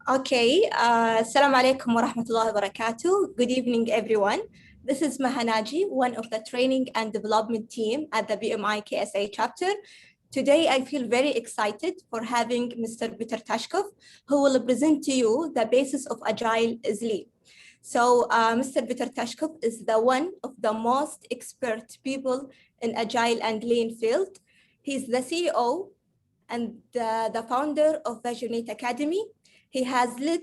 Okay, Assalamu alaikum wa rahmatullahi wa barakatuh. Good evening, everyone. This is Mahanaji, one of the training and development team at the BMI KSA chapter. Today, I feel very excited for having Mr. Peter Tashkov, who will present to you the basis of Agile is Lean. So Mr. Peter Tashkov is the one of the most expert people in Agile and Lean field. He's the CEO and the founder of Visionate Academy. He has led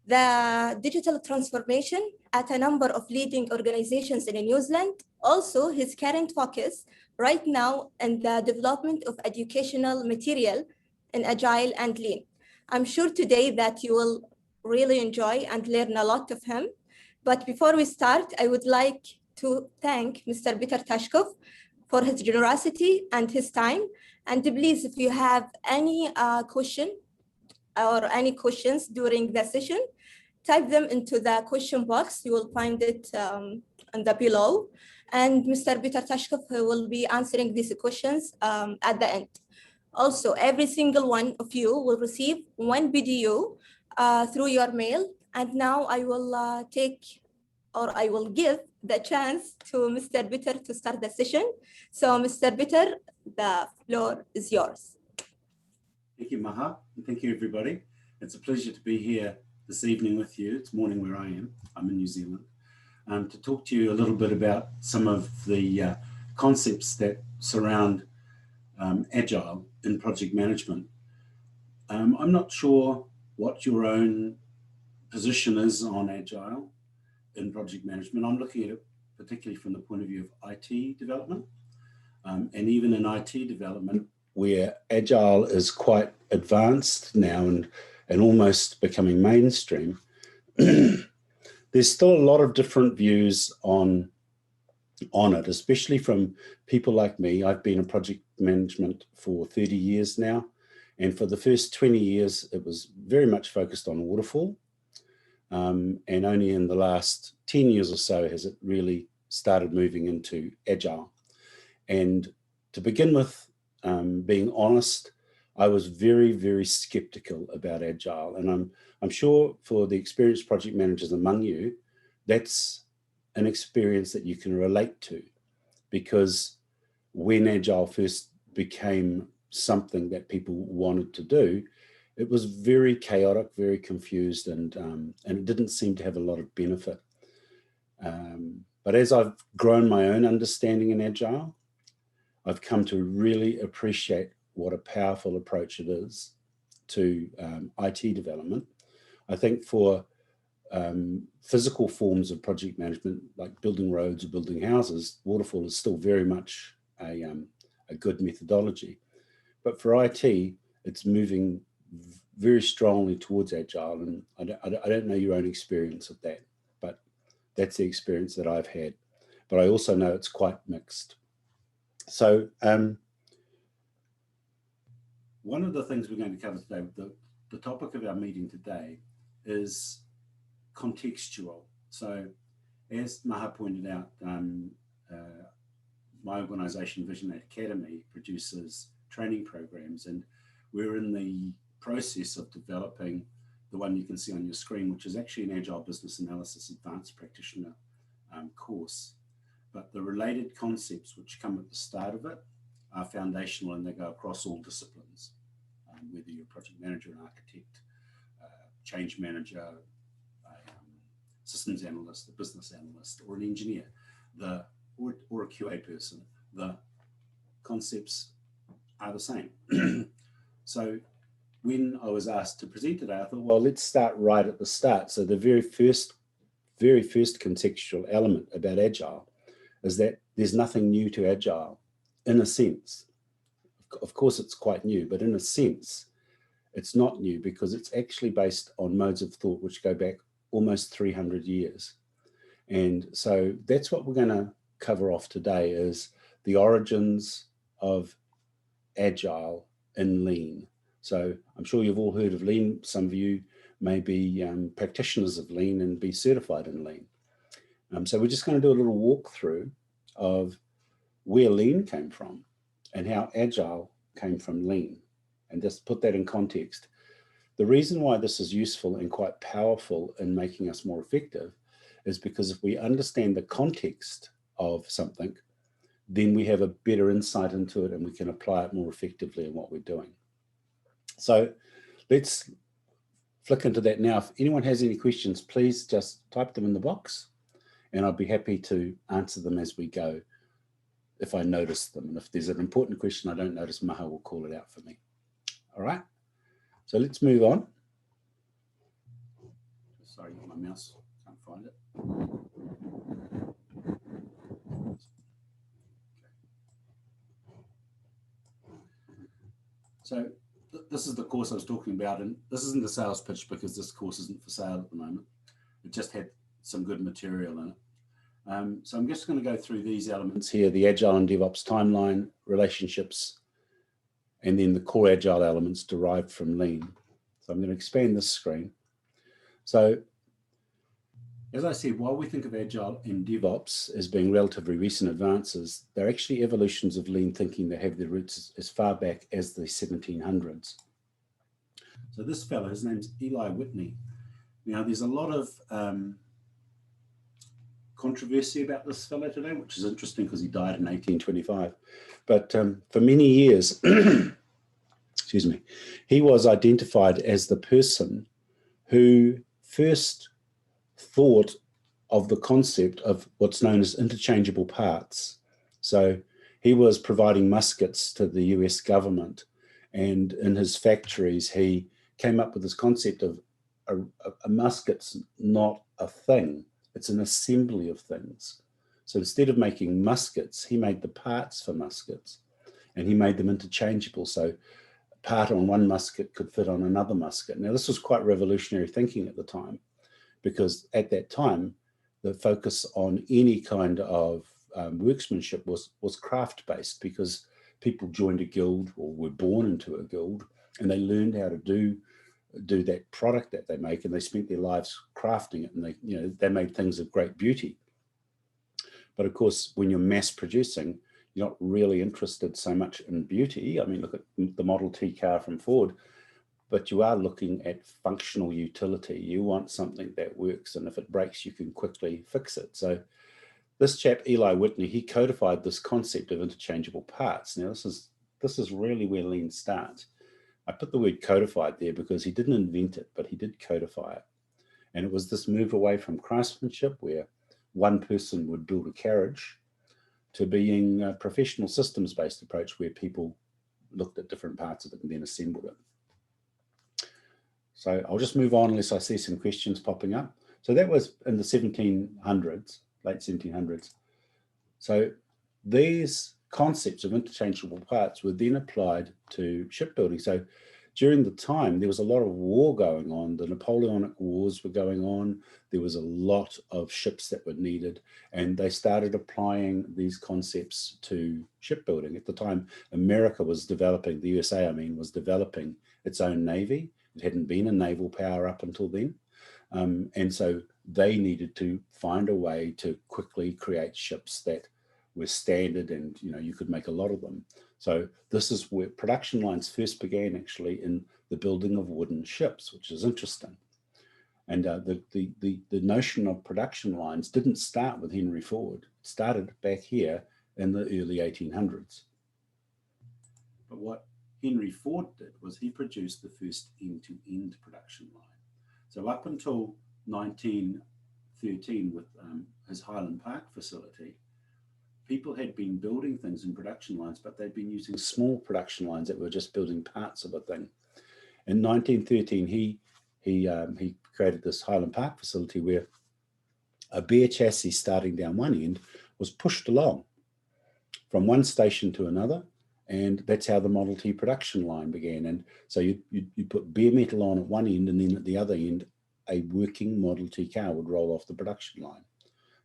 the digital transformation at a number of leading organizations in New Zealand. Also, his current focus right now in the development of educational material in Agile and Lean. I'm sure today that you will really enjoy and learn a lot of him. But before we start, I would like to thank Mr. Peter Tashkov for his generosity and his time. And please, if you have any question or any questions during the session, type them into the question box. You will find it in the below. And Mr. Peter Tashkov will be answering these questions at the end. Also, every single one of you will receive one video through your mail. And now I will I will give the chance to Mr. Peter to start the session. So Mr. Peter, the floor is yours. Thank you, Maha, and thank you, everybody. It's a pleasure to be here this evening with you. It's morning where I am. I'm in New Zealand. To talk to you a little bit about some of the concepts that surround Agile in project management. I'm not sure what your own position is on Agile in project management. I'm looking at it particularly from the point of view of IT development. And even in IT development, where Agile is quite advanced now and almost becoming mainstream, there's still a lot of different views on it, especially from people like me. I've been in project management for 30 years now. And for the first 20 years, it was very much focused on waterfall. And only in the last 10 years or so has it really started moving into Agile. And to begin with, being honest, I was very, very skeptical about Agile. And I'm sure for the experienced project managers among you, that's an experience that you can relate to, because when Agile first became something that people wanted to do, it was very chaotic, very confused, and it didn't seem to have a lot of benefit. But as I've grown my own understanding in Agile, I've come to really appreciate what a powerful approach it is to IT development. I think for physical forms of project management, like building roads or building houses, waterfall is still very much a good methodology. But for IT, it's moving very strongly towards Agile. And I don't know your own experience of that, but that's the experience that I've had. But I also know it's quite mixed. So one of the things we're going to cover today, the topic of our meeting today is contextual. So as Maha pointed out, my organization, Visionate Academy, produces training programs, and we're in the process of developing the one you can see on your screen, which is actually an Agile Business Analysis Advanced Practitioner course. But the related concepts which come at the start of it are foundational, and they go across all disciplines, whether you're a project manager, an architect, change manager, systems analyst, a business analyst, or an engineer, or a QA person. The concepts are the same. So when I was asked to present today, I thought, well, let's start right at the start. So the very first contextual element about Agile is that there's nothing new to Agile, in a sense. Of course, it's quite new, but in a sense, it's not new, because it's actually based on modes of thought which go back almost 300 years. And so that's what we're going to cover off today, is the origins of Agile in Lean. So I'm sure you've all heard of Lean. Some of you may be practitioners of Lean and be certified in Lean. So we're just going to do a little walkthrough of where Lean came from and how Agile came from Lean, and just put that in context. The reason why this is useful and quite powerful in making us more effective is because if we understand the context of something, then we have a better insight into it and we can apply it more effectively in what we're doing. So let's flick into that now. If anyone has any questions, please just type them in the box and I'll be happy to answer them as we go if I notice them. And if there's an important question I don't notice, Maha will call it out for me. All right, so let's move on. Sorry, my mouse, can't find it. So this is the course I was talking about, and this isn't a sales pitch because this course isn't for sale at the moment. It just had some good material in it. So I'm just going to go through these elements here, the Agile and DevOps timeline, relationships, and then the core Agile elements derived from Lean. So I'm going to expand this screen. So as I said, while we think of Agile and DevOps as being relatively recent advances, they're actually evolutions of Lean thinking that have their roots as far back as the 1700s. So this fellow, his name's Eli Whitney. Now, there's a lot of controversy about this fellow today, which is interesting because he died in 1825. But for many years, excuse me, he was identified as the person who first thought of the concept of what's known as interchangeable parts. So he was providing muskets to the US government, and in his factories he came up with this concept of a musket's not a thing, it's an assembly of things. So instead of making muskets, he made the parts for muskets and he made them interchangeable. So a part on one musket could fit on another musket. Now this was quite revolutionary thinking at the time, because at that time, the focus on any kind of workmanship was craft-based, because people joined a guild or were born into a guild and they learned how to do that product that they make, and they spent their lives crafting it, and they made things of great beauty. But of course, when you're mass producing, you're not really interested so much in beauty. I mean, look at the Model T car from Ford. But you are looking at functional utility. You want something that works, and if it breaks, you can quickly fix it. So this chap, Eli Whitney, he codified this concept of interchangeable parts. Now, this is really where Lean starts. I put the word codified there because he didn't invent it, but he did codify it. And it was this move away from craftsmanship, where one person would build a carriage, to being a professional systems-based approach where people looked at different parts of it and then assembled it. So I'll just move on unless I see some questions popping up. So that was in the 1700s, late 1700s. So these concepts of interchangeable parts were then applied to shipbuilding. So during the time, there was a lot of war going on. The Napoleonic Wars were going on. There was a lot of ships that were needed, and they started applying these concepts to shipbuilding. At the time, America was developing, the USA, I mean, was developing its own navy. It hadn't been a naval power up until then. And so they needed to find a way to quickly create ships that were standard, and you could make a lot of them. So this is where production lines first began, actually, in the building of wooden ships, which is interesting. And the notion of production lines didn't start with Henry Ford. It started back here in the early 1800s. But what Henry Ford did was he produced the first end-to-end production line. So up until 1913 with his Highland Park facility, people had been building things in production lines, but they'd been using small production lines that were just building parts of a thing. In 1913, he created this Highland Park facility where a bare chassis starting down one end was pushed along from one station to another, and that's how the Model T production line began. And so you put bare metal on at one end, and then at the other end, a working Model T car would roll off the production line.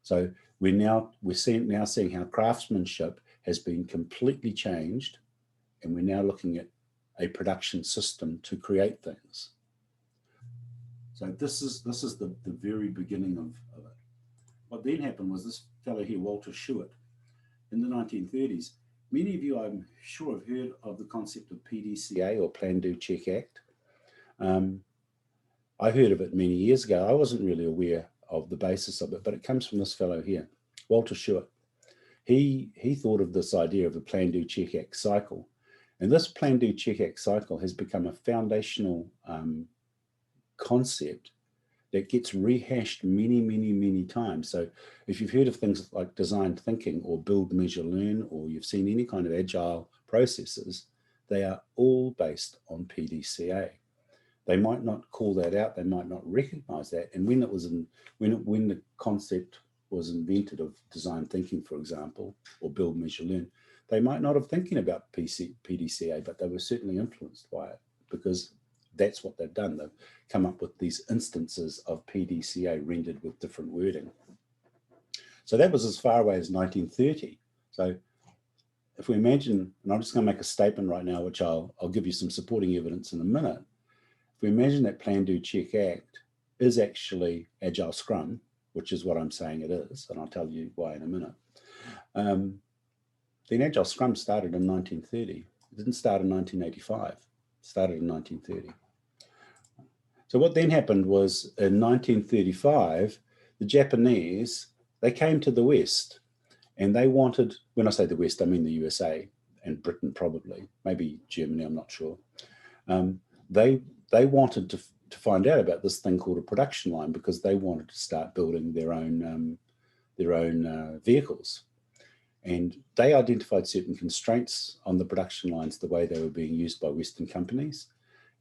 So we're now seeing how craftsmanship has been completely changed, and we're now looking at a production system to create things. So this is the very beginning of it. What then happened was this fellow here, Walter Shewart, in the 1930s. Many of you, I'm sure, have heard of the concept of PDCA, or Plan, Do, Check, Act. I heard of it many years ago. I wasn't really aware of the basis of it, but it comes from this fellow here, Walter Shewett. He thought of this idea of the plan, do, check, act cycle. And this plan, do, check, act cycle has become a foundational concept that gets rehashed many, many, many times. So if you've heard of things like design thinking or build, measure, learn, or you've seen any kind of agile processes, they are all based on PDCA. They might not call that out, they might not recognize that. And when it was when the concept was invented of design thinking, for example, or build, measure, learn, they might not have thinking about PDCA, but they were certainly influenced by it, because that's what they've done. They've come up with these instances of PDCA rendered with different wording. So that was as far away as 1930. So if we imagine, and I'm just going to make a statement right now, which I'll give you some supporting evidence in a minute. If we imagine that plan, do, check, act is actually Agile Scrum, which is what I'm saying it is, and I'll tell you why in a minute. Then Agile Scrum started in 1930. It didn't start in 1985. It started in 1930. So what then happened was in 1935, the Japanese, they came to the West, and they wanted, when I say the West, I mean the USA and Britain probably, maybe Germany, I'm not sure. They wanted to find out about this thing called a production line, because they wanted to start building their own vehicles. And they identified certain constraints on the production lines, the way they were being used by Western companies.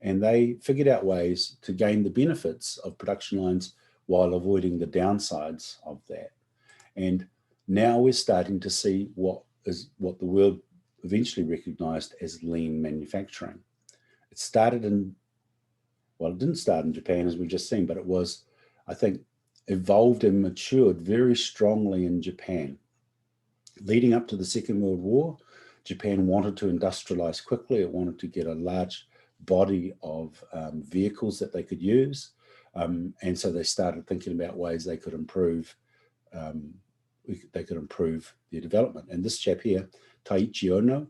And they figured out ways to gain the benefits of production lines while avoiding the downsides of that. And now we're starting to see what the world eventually recognized as lean manufacturing. It started in, well, it didn't start in Japan, as we've just seen, but it was, I think, evolved and matured very strongly in Japan. Leading up to the Second World War, Japan wanted to industrialize quickly. It wanted to get a large body of vehicles that they could use. And so they started thinking about ways they could improve their development. And this chap here, Taiichi Ohno,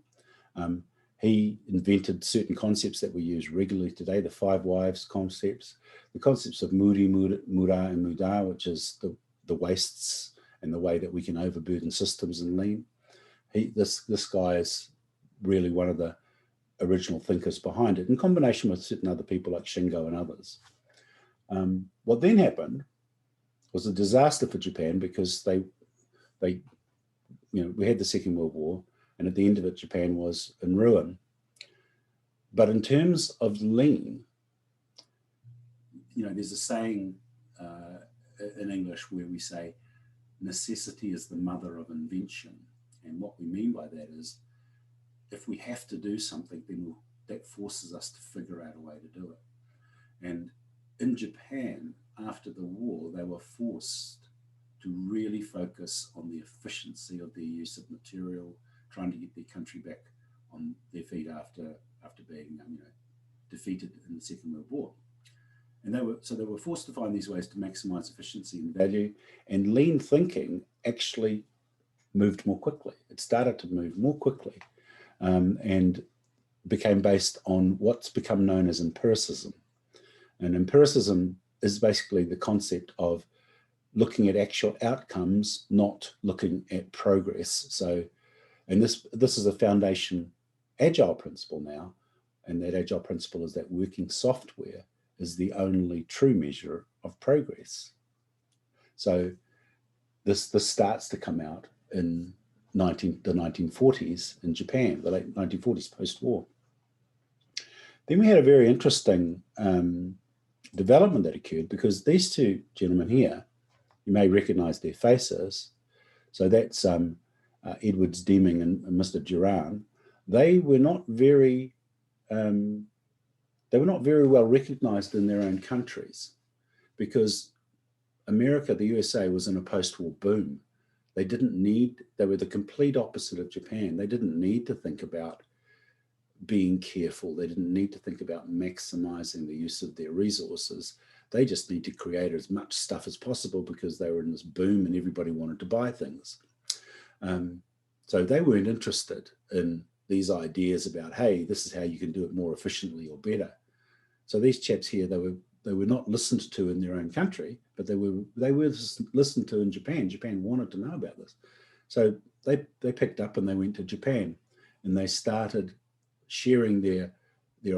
he invented certain concepts that we use regularly today, the 5 Wives concepts, the concepts of Muri, Mura, and Muda, which is the wastes and the way that we can overburden systems in lean. This guy is really one of the original thinkers behind it, in combination with certain other people like Shingo and others. What then happened was a disaster for Japan, because we had the Second World War, and at the end of it, Japan was in ruin. But in terms of lean, there's a saying in English where we say, necessity is the mother of invention. And what we mean by that is, if we have to do something, then that forces us to figure out a way to do it. And in Japan, after the war, they were forced to really focus on the efficiency of their use of material, trying to get their country back on their feet after being defeated in the Second World War. And they were forced to find these ways to maximize efficiency and value. And lean thinking actually moved more quickly. It started to move more quickly and became based on what's become known as empiricism. And empiricism is basically the concept of looking at actual outcomes, not looking at progress. So, and this is a foundation Agile principle now, and that Agile principle is that working software is the only true measure of progress. So this starts to come out in the 1940s in Japan, the late 1940s, post-war. Then we had a very interesting development that occurred, because these two gentlemen here, you may recognize their faces. So that's Edwards Deming and Mr. Duran. They were not very well recognized in their own countries, because America, the USA, was in a post-war boom. They were the complete opposite of Japan. They didn't need to think about being careful. They didn't need to think about maximizing the use of their resources. They just need to create as much stuff as possible, because they were in this boom and everybody wanted to buy things. So they weren't interested in these ideas about, hey, this is how you can do it more efficiently or better. So these chaps here, they were not listened to in their own country, but they were listened to in Japan. Japan wanted to know about this. So they picked up and they went to Japan, and they started sharing their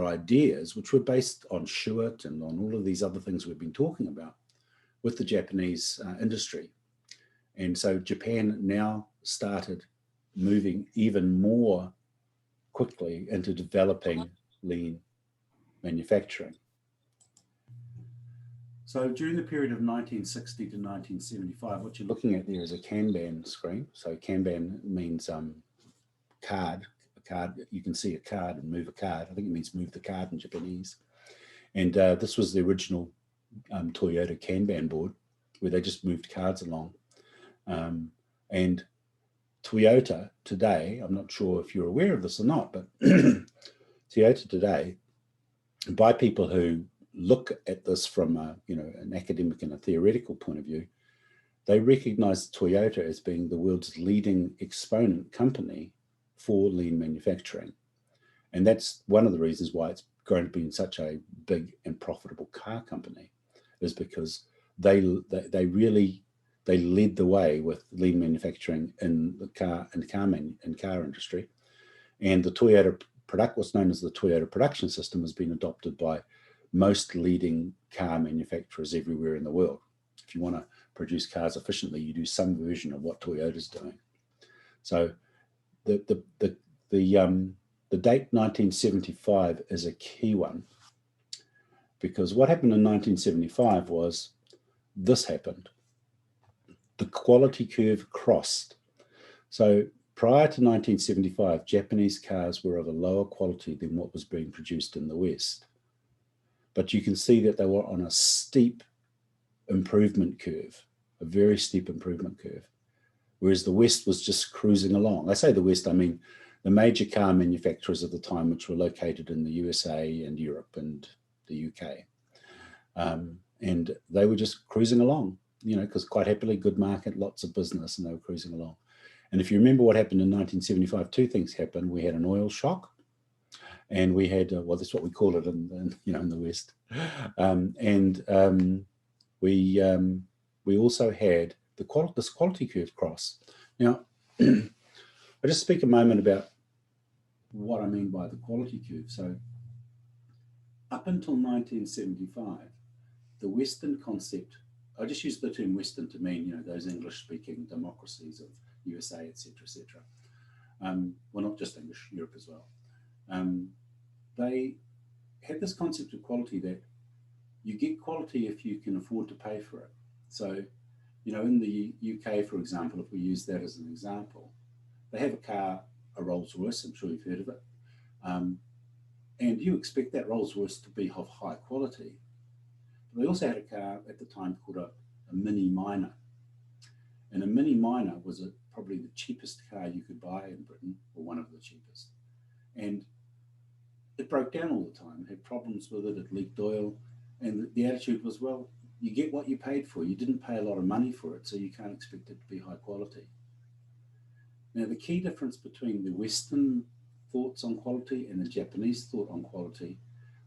ideas, which were based on Schuett and on all of these other things we've been talking about, with the Japanese industry. And so Japan now started moving even more quickly into developing lean manufacturing. So during the period of 1960 to 1975, what you're looking at there is a Kanban screen. So Kanban means card. A card, you can see a card and move a card. I think it means move the card in Japanese. And this was the original Toyota Kanban board, where they just moved cards along. And Toyota today, I'm not sure if you're aware of this or not, but Toyota today, by people who look at this from an academic and a theoretical point of view, they recognize Toyota as being the world's leading exponent company for lean manufacturing. And that's one of the reasons why it's grown to be such a big and profitable car company, is because they led the way with lean manufacturing in the car industry. And the Toyota what's known as the Toyota production system has been adopted by most leading car manufacturers everywhere in the world. If you want to produce cars efficiently, you do some version of what Toyota's doing. So the date 1975 is a key one, because what happened in 1975 was this happened. The quality curve crossed. So prior to 1975, Japanese cars were of a lower quality than what was being produced in the West. But you can see that they were on a steep improvement curve, a very steep improvement curve, whereas the West was just cruising along. I say the West, I mean the major car manufacturers of the time, which were located in the USA and Europe and the UK. And they were just cruising along, because quite happily, good market, lots of business, and they were cruising along. And if you remember what happened in 1975, two things happened. We had an oil shock, and we had, well, that's what we call it in the West. We also had this quality curve cross. Now, I'll just speak a moment about what I mean by the quality curve. So up until 1975, the Western concept, I just use the term Western to mean, those English-speaking democracies of USA, etc., etc. Well, not just English, Europe as well. They had this concept of quality that you get quality if you can afford to pay for it. So, in the UK, for example, if we use that as an example, they have a car, a Rolls-Royce, I'm sure you've heard of it, and you expect that Rolls-Royce to be of high quality. But they also had a car at the time called a Mini Minor. And a Mini Minor was probably the cheapest car you could buy in Britain, or one of the cheapest. And it broke down all the time. It had problems with it, it leaked oil. And the attitude was, well, you get what you paid for. You didn't pay a lot of money for it, so you can't expect it to be high quality. Now, the key difference between the Western thoughts on quality and the Japanese thought on quality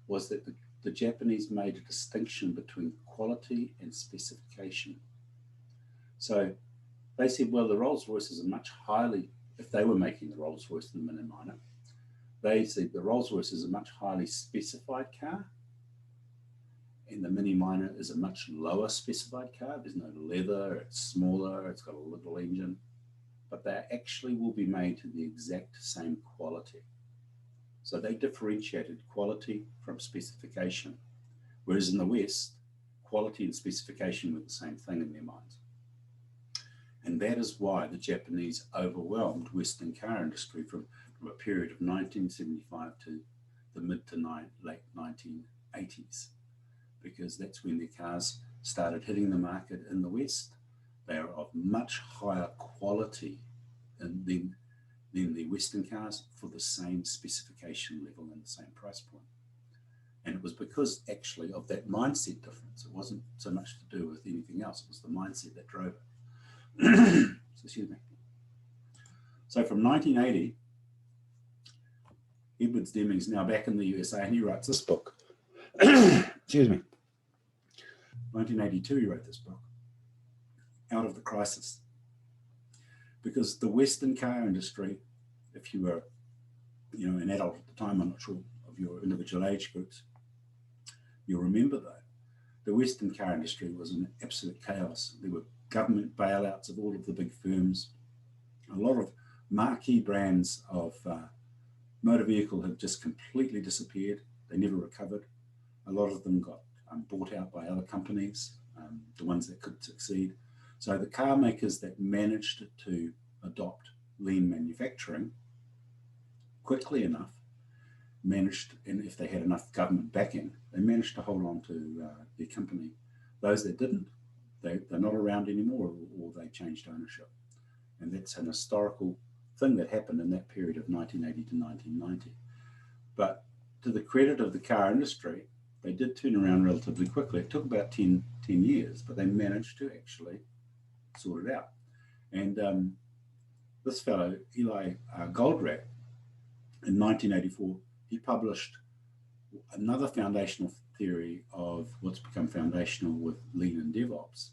was that the Japanese made a distinction between quality and specification. So they said, well, the Rolls-Royces are much highly, if they were making the Rolls-Royce and the Mini Minor, they said the Rolls-Royce is a much highly specified car, and the Mini Minor is a much lower specified car. There's no leather, it's smaller, it's got a little engine, but they actually will be made to the exact same quality. So they differentiated quality from specification, whereas in the West, quality and specification were the same thing in their minds. And that is why the Japanese overwhelmed Western car industry from a period of 1975 to the mid to late 1980s, because that's when their cars started hitting the market in the West. They are of much higher quality than the Western cars for the same specification level and the same price point. And it was because actually of that mindset difference. It wasn't so much to do with anything else. It was the mindset that drove it. Excuse me. So from 1980, Edwards Deming's now back in the USA, and he writes this book, Excuse me. 1982, he wrote this book, Out of the Crisis. Because the Western car industry, if you were, an adult at the time, I'm not sure of your individual age groups, you'll remember though, the Western car industry was in absolute chaos. There were government bailouts of all of the big firms. A lot of marquee brands of motor vehicle have just completely disappeared. They never recovered. A lot of them got bought out by other companies, the ones that could succeed. So the car makers that managed to adopt lean manufacturing quickly enough managed, and if they had enough government backing, they managed to hold on to their company. Those that didn't, they're not around anymore, or they changed ownership. And that's an historical thing that happened in that period of 1980 to 1990. But to the credit of the car industry, they did turn around relatively quickly. It took about 10 years, but they managed to actually sort it out. And this fellow, Eli Goldratt, in 1984, he published another foundational theory of what's become foundational with Lean and DevOps,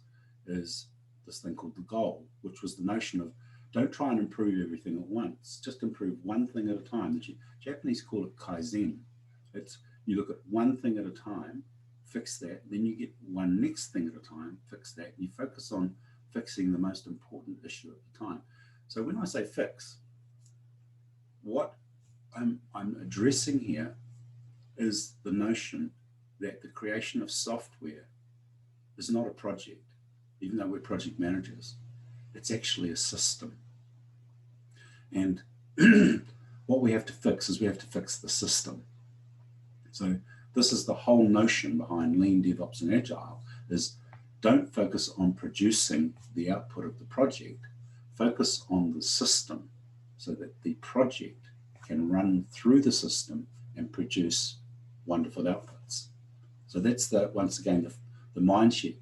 is this thing called the goal, which was the notion of don't try and improve everything at once, just improve one thing at a time. The Japanese call it Kaizen. It's you look at one thing at a time, fix that, then you get one next thing at a time, fix that, and you focus on fixing the most important issue at the time. So when I say fix, what I'm addressing here is the notion that the creation of software is not a project, even though we're project managers. It's actually a system. And what we have to fix is we have to fix the system. So this is the whole notion behind Lean, DevOps, and Agile, is don't focus on producing the output of the project, focus on the system so that the project can run through the system and produce wonderful outputs. So that's the, once again, the mindset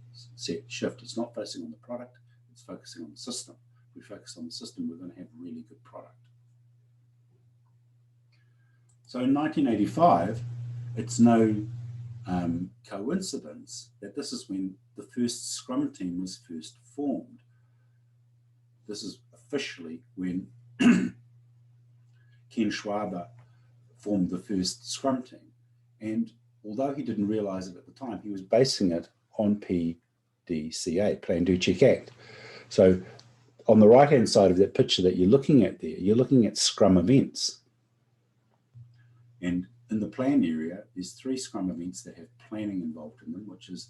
shift. It's not focusing on the product, it's focusing on the system. If we focus on the system, we're going to have a really good product. So in 1985, it's no coincidence that this is when the first Scrum team was first formed. This is officially when Ken Schwaber formed the first Scrum team. And although he didn't realize it at the time, he was basing it on PDCA, Plan, Do, Check, Act. So on the right-hand side of that picture that you're looking at there, you're looking at Scrum events. And in the plan area, there's 3 Scrum events that have planning involved in them, which is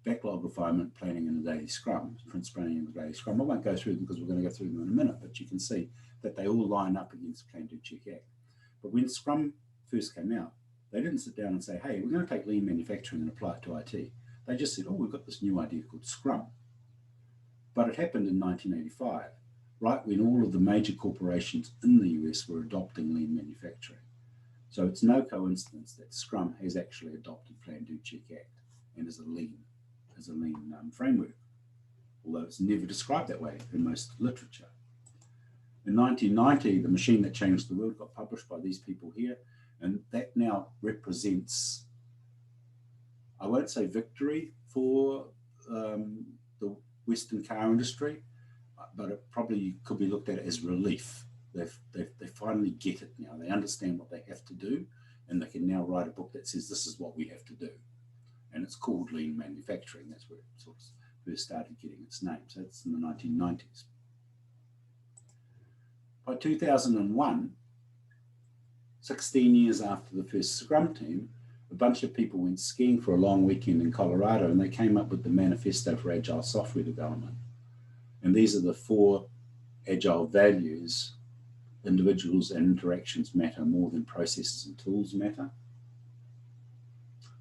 backlog refinement, planning in a daily Scrum, sprint planning in a daily Scrum. I won't go through them because we're going to go through them in a minute, but you can see that they all line up against Plan, Do, Check, Act. But when Scrum first came out, they didn't sit down and say, hey, we're going to take lean manufacturing and apply it to IT. They just said, oh, we've got this new idea called Scrum. But it happened in 1985, right when all of the major corporations in the US were adopting lean manufacturing. So it's no coincidence that Scrum has actually adopted Plan, Do, Check, Act and is a lean framework, although it's never described that way in most literature. In 1990, The Machine That Changed the World got published by these people here, and that now represents, I won't say victory for the Western car industry, but it probably could be looked at as relief. They finally get it now. They understand what they have to do, and they can now write a book that says this is what we have to do. And it's called Lean Manufacturing. That's where it sort of first started getting its name. So it's in the 1990s. By 2001, 16 years after the first Scrum team, a bunch of people went skiing for a long weekend in Colorado, and they came up with the manifesto for Agile software development. And these are the 4 Agile values. Individuals and interactions matter more than processes and tools matter.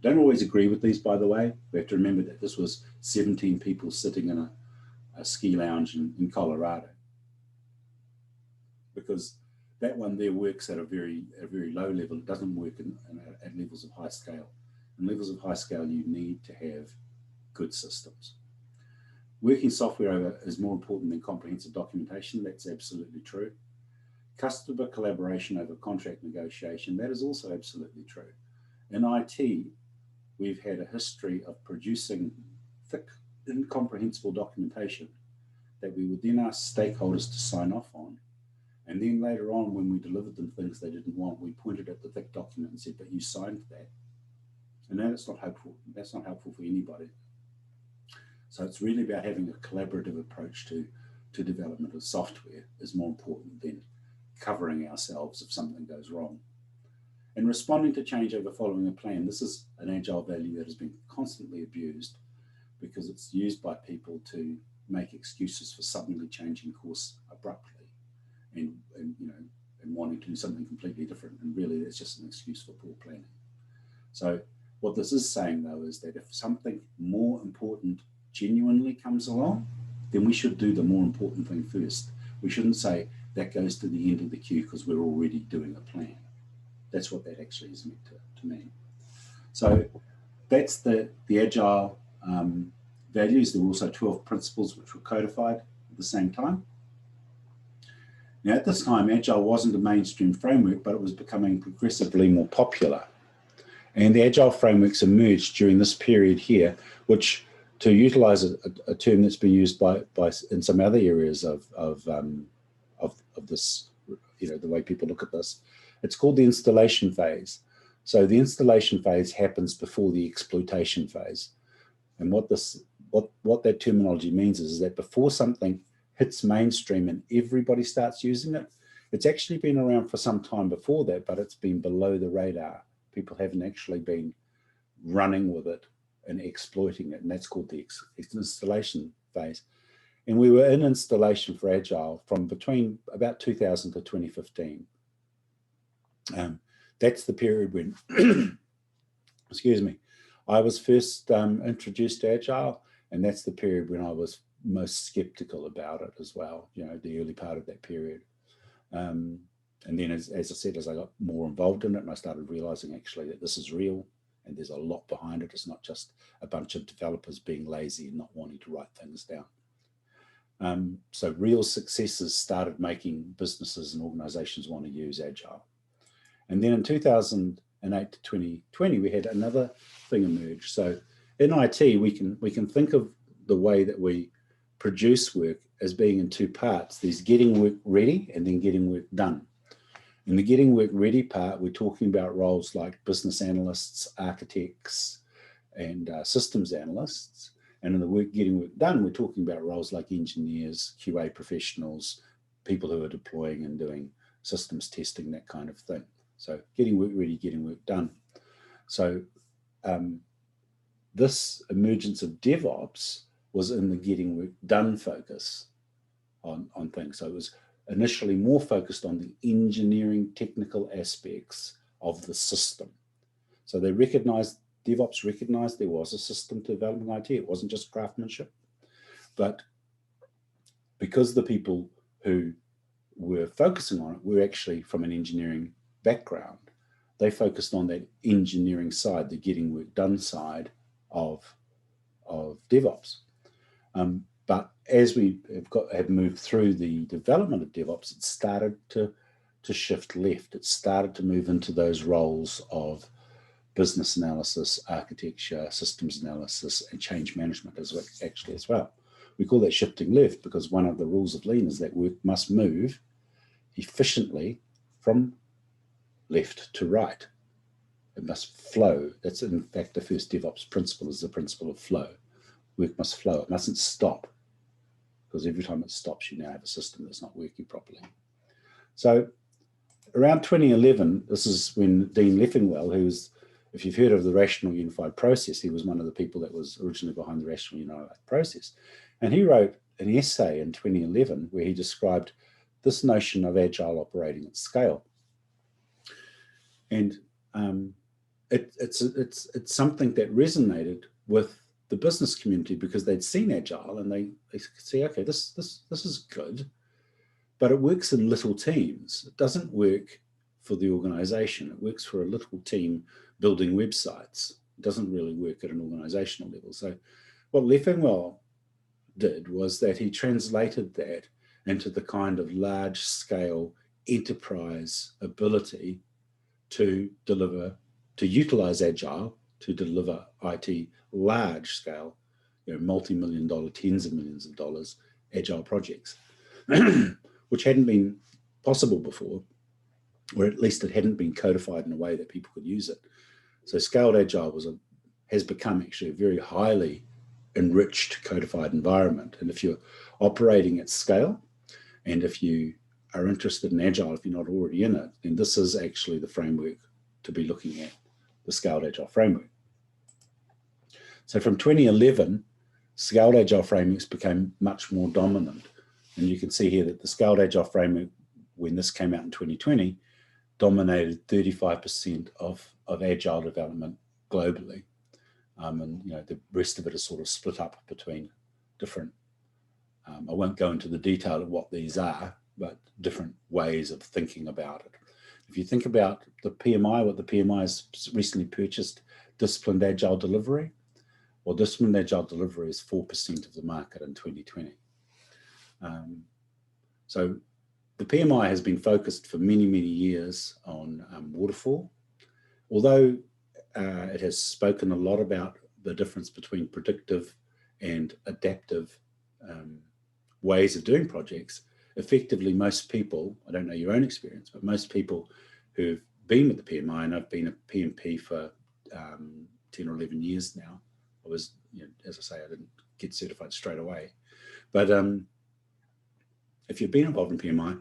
Don't always agree with these, by the way. We have to remember that this was 17 people sitting in a ski lounge in Colorado, because that one there works at a very low level. It doesn't work at levels of high scale. In levels of high scale, you need to have good systems. Working software over is more important than comprehensive documentation. That's absolutely true. Customer collaboration over contract negotiation, that is also absolutely true. In IT, we've had a history of producing thick, incomprehensible documentation that we would then ask stakeholders to sign off on. And then later on, when we delivered them things they didn't want, we pointed at the thick document and said, but you signed that. And that's not helpful. That's not helpful for anybody. So it's really about having a collaborative approach to development of software is more important than covering ourselves if something goes wrong. And responding to change over following a plan. This is an agile value that has been constantly abused because it's used by people to make excuses for suddenly changing course abruptly and wanting to do something completely different. And really, that's just an excuse for poor planning. So what this is saying, though, is that if something more important genuinely comes along, then we should do the more important thing first. We shouldn't say that goes to the end of the queue because we're already doing a plan. That's what that actually is meant to mean. So that's the Agile values. There were also 12 principles which were codified at the same time. Now, at this time, Agile wasn't a mainstream framework, but it was becoming progressively more popular. And the Agile frameworks emerged during this period here, which, to utilize a term that's been used by in some other areas of this, the way people look at this, it's called the installation phase. So the installation phase happens before the exploitation phase. And what that terminology means is that before something hits mainstream and everybody starts using it, it's actually been around for some time before that, but it's been below the radar. People haven't actually been running with it and exploiting it, and that's called the installation phase. And we were in installation for Agile from between about 2000 to 2015. That's the period when, excuse me, I was first introduced to Agile, and that's the period when I was most skeptical about it as well, the early part of that period. And then, as I said, as I got more involved in it, and I started realizing actually that this is real and there's a lot behind it. It's not just a bunch of developers being lazy and not wanting to write things down. So real successes started making businesses and organizations want to use Agile. And then in 2008 to 2020, we had another thing emerge. So in IT, we can think of the way that we produce work as being in two parts. There's getting work ready and then getting work done. In the getting work ready part, we're talking about roles like business analysts, architects, and systems analysts. And in the getting work done, we're talking about roles like engineers, QA professionals, people who are deploying and doing systems testing, that kind of thing. So getting work ready, getting work done. So this emergence of DevOps was in the getting work done focus on things. So it was initially more focused on the engineering technical aspects of the system. So they recognized, DevOps recognized there was a system to developing IT. It wasn't just craftsmanship. But because the people who were focusing on it were actually from an engineering background, they focused on that engineering side, the getting work done side of DevOps. But as we have moved through the development of DevOps, it started to shift left. It started to move into those roles of business analysis, architecture, systems analysis, and change management as well. We call that shifting left because one of the rules of Lean is that work must move efficiently from left to right. It must flow. That's in fact the first DevOps principle, is the principle of flow. Work must flow. It mustn't stop, because every time it stops, you now have a system that's not working properly. So around 2011, this is when Dean Leffingwell, who's, if you've heard of the Rational Unified Process, he was one of the people that was originally behind the Rational Unified Process. And he wrote an essay in 2011 where he described this notion of Agile operating at scale. And it's something that resonated with the business community because they'd seen Agile and they could see, okay, this is good, but it works in little teams. It doesn't work for the organization. It works for a little team building websites. It doesn't really work at an organizational level. So what Leffingwell did was that he translated that into the kind of large scale enterprise ability to deliver, to utilize Agile to deliver IT large scale, multi-million-dollar, tens of millions of dollars, agile projects, which hadn't been possible before, or at least it hadn't been codified in a way that people could use it. So scaled agile has become actually a very highly enriched codified environment. And if you're operating at scale, and if you are interested in agile, if you're not already in it, then this is actually the framework to be looking at, the scaled agile framework. So from 2011, scaled agile frameworks became much more dominant. And you can see here that the scaled agile framework, when this came out in 2020, dominated 35% of agile development globally. And the rest of it is sort of split up between different, I won't go into the detail of what these are, but different ways of thinking about it. If you think about the PMI, what the PMI has recently purchased, Disciplined Agile Delivery, well, Disciplined Agile Delivery is 4% of the market in 2020. So the PMI has been focused for many, many years on waterfall, although it has spoken a lot about the difference between predictive and adaptive ways of doing projects. Effectively, most people, I don't know your own experience, but most people who've been with the PMI, and I've been a PMP for 10 or 11 years now. I was, as I say, I didn't get certified straight away. But if you've been involved in PMI,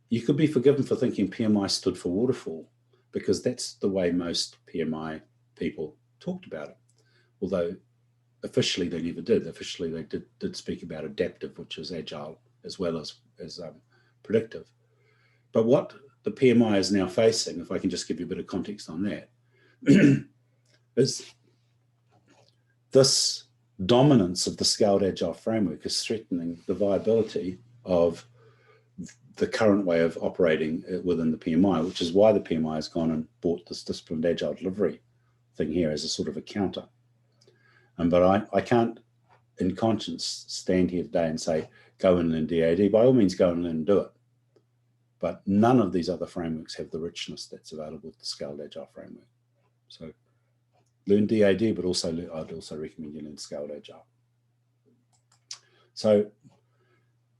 you could be forgiven for thinking PMI stood for waterfall, because that's the way most PMI people talked about it. Although officially they never did. Officially they did speak about adaptive, which is agile, as well as predictive. But what the PMI is now facing, if I can just give you a bit of context on that, is this dominance of the scaled agile framework is threatening the viability of the current way of operating within the PMI, which is why the PMI has gone and bought this Disciplined Agile Delivery thing here as a sort of a counter. But I can't, in conscience, stand here today and say, go and learn DAD. By all means, go and learn and do it. But none of these other frameworks have the richness that's available with the Scaled Agile framework. So learn DAD, but also I'd also recommend you learn Scaled Agile. So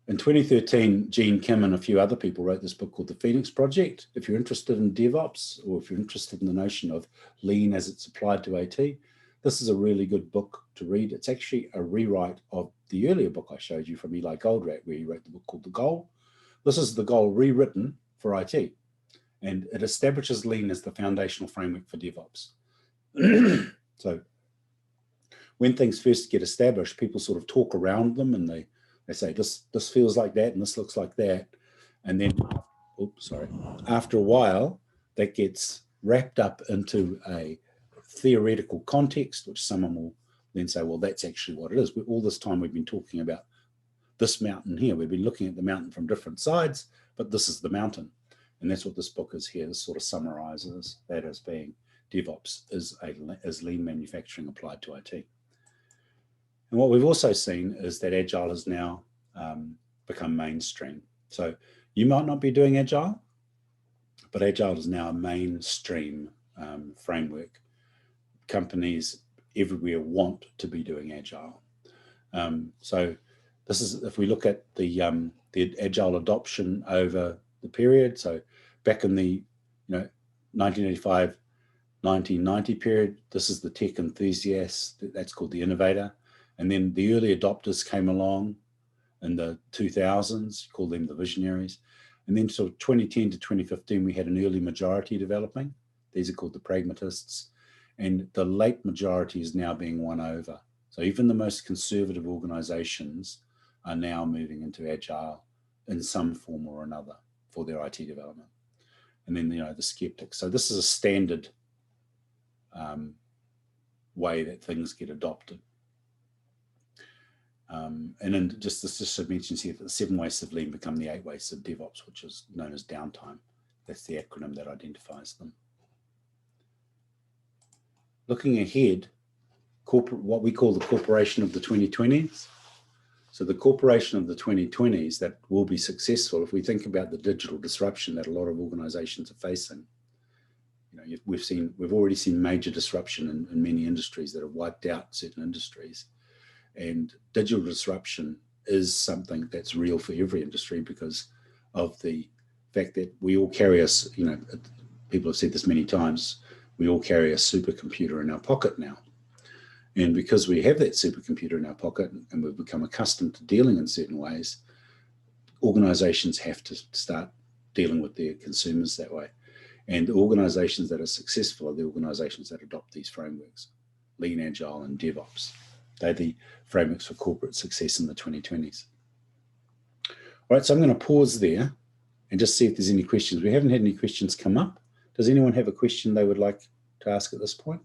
in 2013, Gene Kim and a few other people wrote this book called The Phoenix Project. If you're interested in DevOps, or if you're interested in the notion of lean as it's applied to AT, this is a really good book to read. It's actually a rewrite of the earlier book I showed you from Eli Goldratt, where he wrote the book called The Goal. This is The Goal rewritten for IT, and it establishes lean as the foundational framework for DevOps. So when things first get established, people sort of talk around them, and they say, this feels like that, and this looks like that. And then, after a while, that gets wrapped up into a theoretical context, which someone will then say, well, that's actually what it is. All this time we've been talking about this mountain here. We've been looking at the mountain from different sides, but this is the mountain. And that's what this book is here. This sort of summarizes that as being DevOps is lean manufacturing applied to IT. And what we've also seen is that Agile has now become mainstream. So you might not be doing Agile, but Agile is now a mainstream framework. Companies everywhere want to be doing Agile. So this is, if we look at the Agile adoption over the period, so back in the 1985, 1990 period, this is the tech enthusiast, that's called the innovator. And then the early adopters came along in the 2000s, call them the visionaries. And then sort of 2010 to 2015, we had an early majority developing. These are called the pragmatists. And the late majority is now being won over. So even the most conservative organizations are now moving into Agile in some form or another for their IT development. And then, the skeptics. So this is a standard way that things get adopted. And then just to mention here that the 7 wastes of lean become the 8 wastes of DevOps, which is known as downtime. That's the acronym that identifies them. Looking ahead, what we call the corporation of the 2020s. So the corporation of the 2020s that will be successful, if we think about the digital disruption that a lot of organizations are facing, we've already seen major disruption in many industries that have wiped out certain industries, and digital disruption is something that's real for every industry because of the fact that we all carry us, people have said this many times, we all carry a supercomputer in our pocket now. And because we have that supercomputer in our pocket and we've become accustomed to dealing in certain ways, organizations have to start dealing with their consumers that way. And the organizations that are successful are the organizations that adopt these frameworks, Lean, Agile, and DevOps. They're the frameworks for corporate success in the 2020s. All right, so I'm going to pause there and just see if there's any questions. We haven't had any questions come up. Does anyone have a question they would like to ask at this point?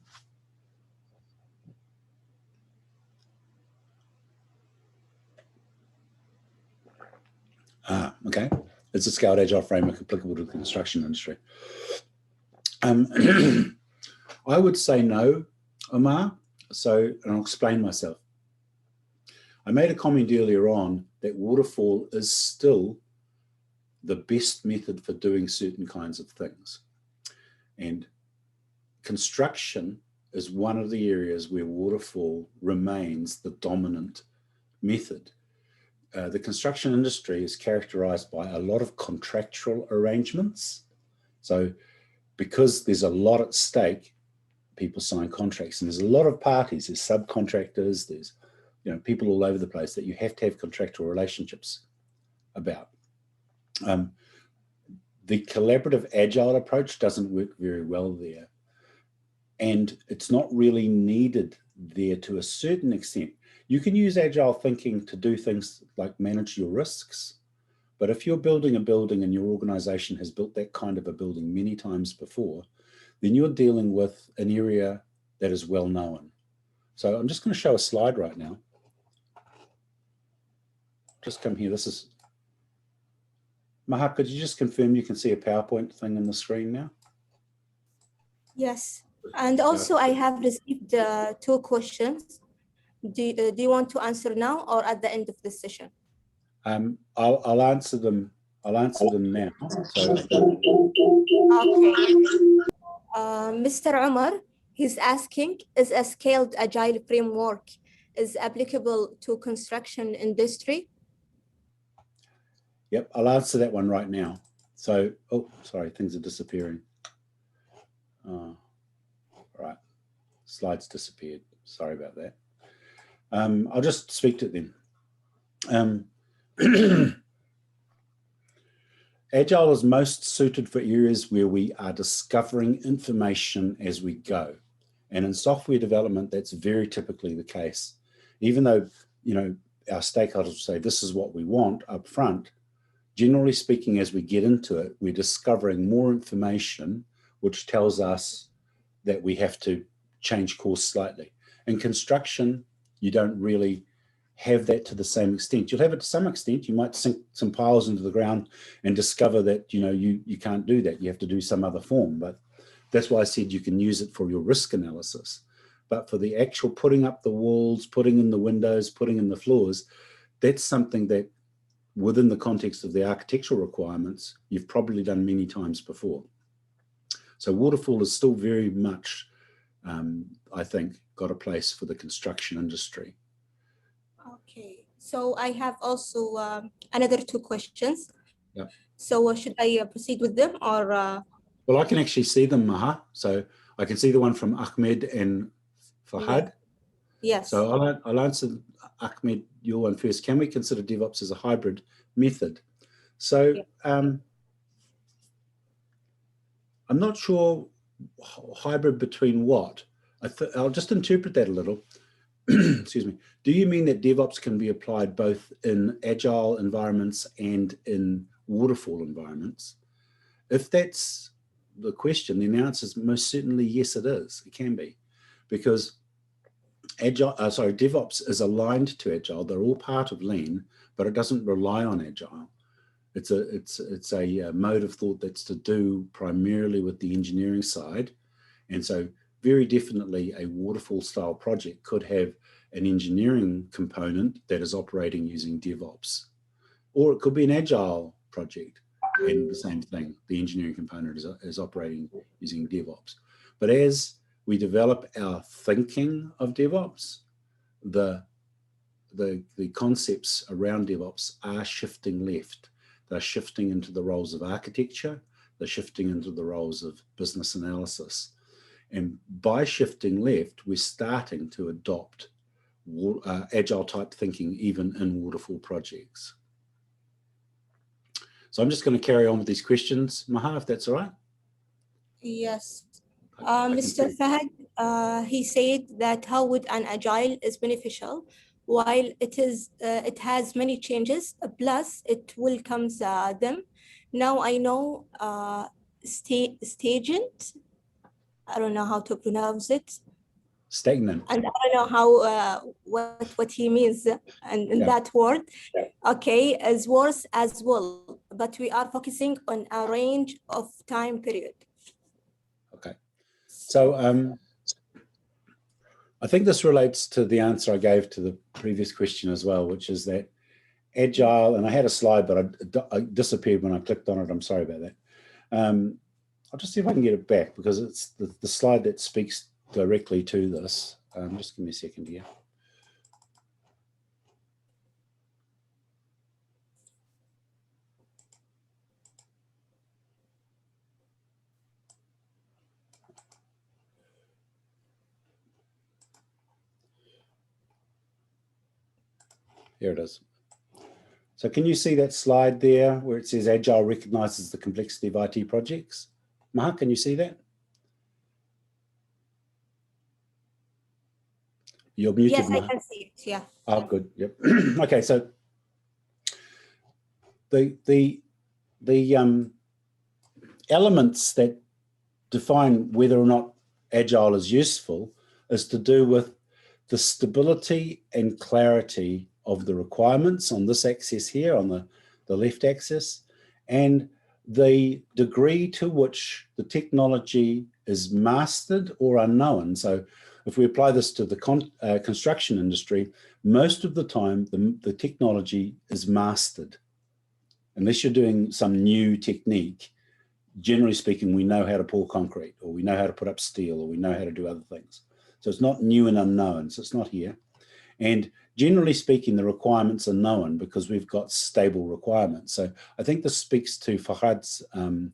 Okay. Is the Scaled Agile framework applicable to the construction industry? I would say no, Omar. And I'll explain myself. I made a comment earlier on that waterfall is still the best method for doing certain kinds of things. And construction is one of the areas where waterfall remains the dominant method. The construction industry is characterized by a lot of contractual arrangements. So because there's a lot at stake, people sign contracts, and there's a lot of parties, there's subcontractors, there's people all over the place that you have to have contractual relationships about. The collaborative agile approach doesn't work very well there. And it's not really needed there to a certain extent. You can use agile thinking to do things like manage your risks. But if you're building a building and your organization has built that kind of a building many times before, then you're dealing with an area that is well known. So I'm just going to show a slide right now. Just come here. This is, Maha, could you just confirm you can see a PowerPoint thing on the screen now? Yes. And also I have received 2 questions. Do you want to answer now or at the end of the session? I'll answer them. I'll answer them now. So. Okay. Mr. Umar, he's asking, is a scaled agile framework is applicable to construction industry? Yep, I'll answer that one right now. So, oh, sorry, things are disappearing. Right, slides disappeared. Sorry about that. I'll just speak to them. Agile is most suited for areas where we are discovering information as we go. And in software development, that's very typically the case. Even though, our stakeholders will say, this is what we want up front, generally speaking, as we get into it, we're discovering more information, which tells us that we have to change course slightly. In construction, you don't really have that to the same extent. You'll have it to some extent. You might sink some piles into the ground and discover that, you can't do that. You have to do some other form. But that's why I said you can use it for your risk analysis. But for the actual putting up the walls, putting in the windows, putting in the floors, that's something that within the context of the architectural requirements, you've probably done many times before. So waterfall is still very much, I think, got a place for the construction industry. Okay, so I have also another 2 questions. Yeah. So should I proceed with them or? Well, I can actually see them, Maha. So I can see the one from Ahmed and Fahad. Yes. So I'll answer Ahmed, your one first. Can we consider DevOps as a hybrid method? So I'm not sure hybrid between what. I'll just interpret that a little. Excuse me. Do you mean that DevOps can be applied both in agile environments and in waterfall environments? If that's the question, then the answer is most certainly yes, it is. It can be, because DevOps is aligned to Agile. They're all part of Lean, but it doesn't rely on Agile. It's a mode of thought that's to do primarily with the engineering side, and so very definitely a waterfall style project could have an engineering component that is operating using DevOps, or it could be an Agile project. And the same thing, the engineering component is operating using DevOps. But as we develop our thinking of DevOps, the concepts around DevOps are shifting left. They're shifting into the roles of architecture. They're shifting into the roles of business analysis. And by shifting left, we're starting to adopt agile type thinking even in waterfall projects. So I'm just going to carry on with these questions, Maha, if that's all right. Yes. Mr. Fahad, he said that how would an agile is beneficial while it has many changes, plus it welcomes them. Now I know stagnant. I don't know how to pronounce it. Stagnant. And I don't know how what he means in that word. Okay, as worse as well, but we are focusing on a range of time period. Okay, so I think this relates to the answer I gave to the previous question as well, which is that agile, and I had a slide, but I disappeared when I clicked on it. I'm sorry about that. I'll just see if I can get it back because it's the slide that speaks directly to this. Just give me a second here. Here it is. So can you see that slide there where it says Agile recognizes the complexity of IT projects? Maha, can you see that? You're muted, yes, Maha. I can see it, yeah. Oh, good, yep. Okay, so the elements that define whether or not Agile is useful is to do with the stability and clarity of the requirements on this axis here, on the left axis, and the degree to which the technology is mastered or unknown. So if we apply this to the construction industry, most of the time the technology is mastered. Unless you're doing some new technique, generally speaking, we know how to pour concrete, or we know how to put up steel, or we know how to do other things. So it's not new and unknown, so it's not here. And generally speaking, the requirements are known because we've got stable requirements. So I think this speaks to Fahad's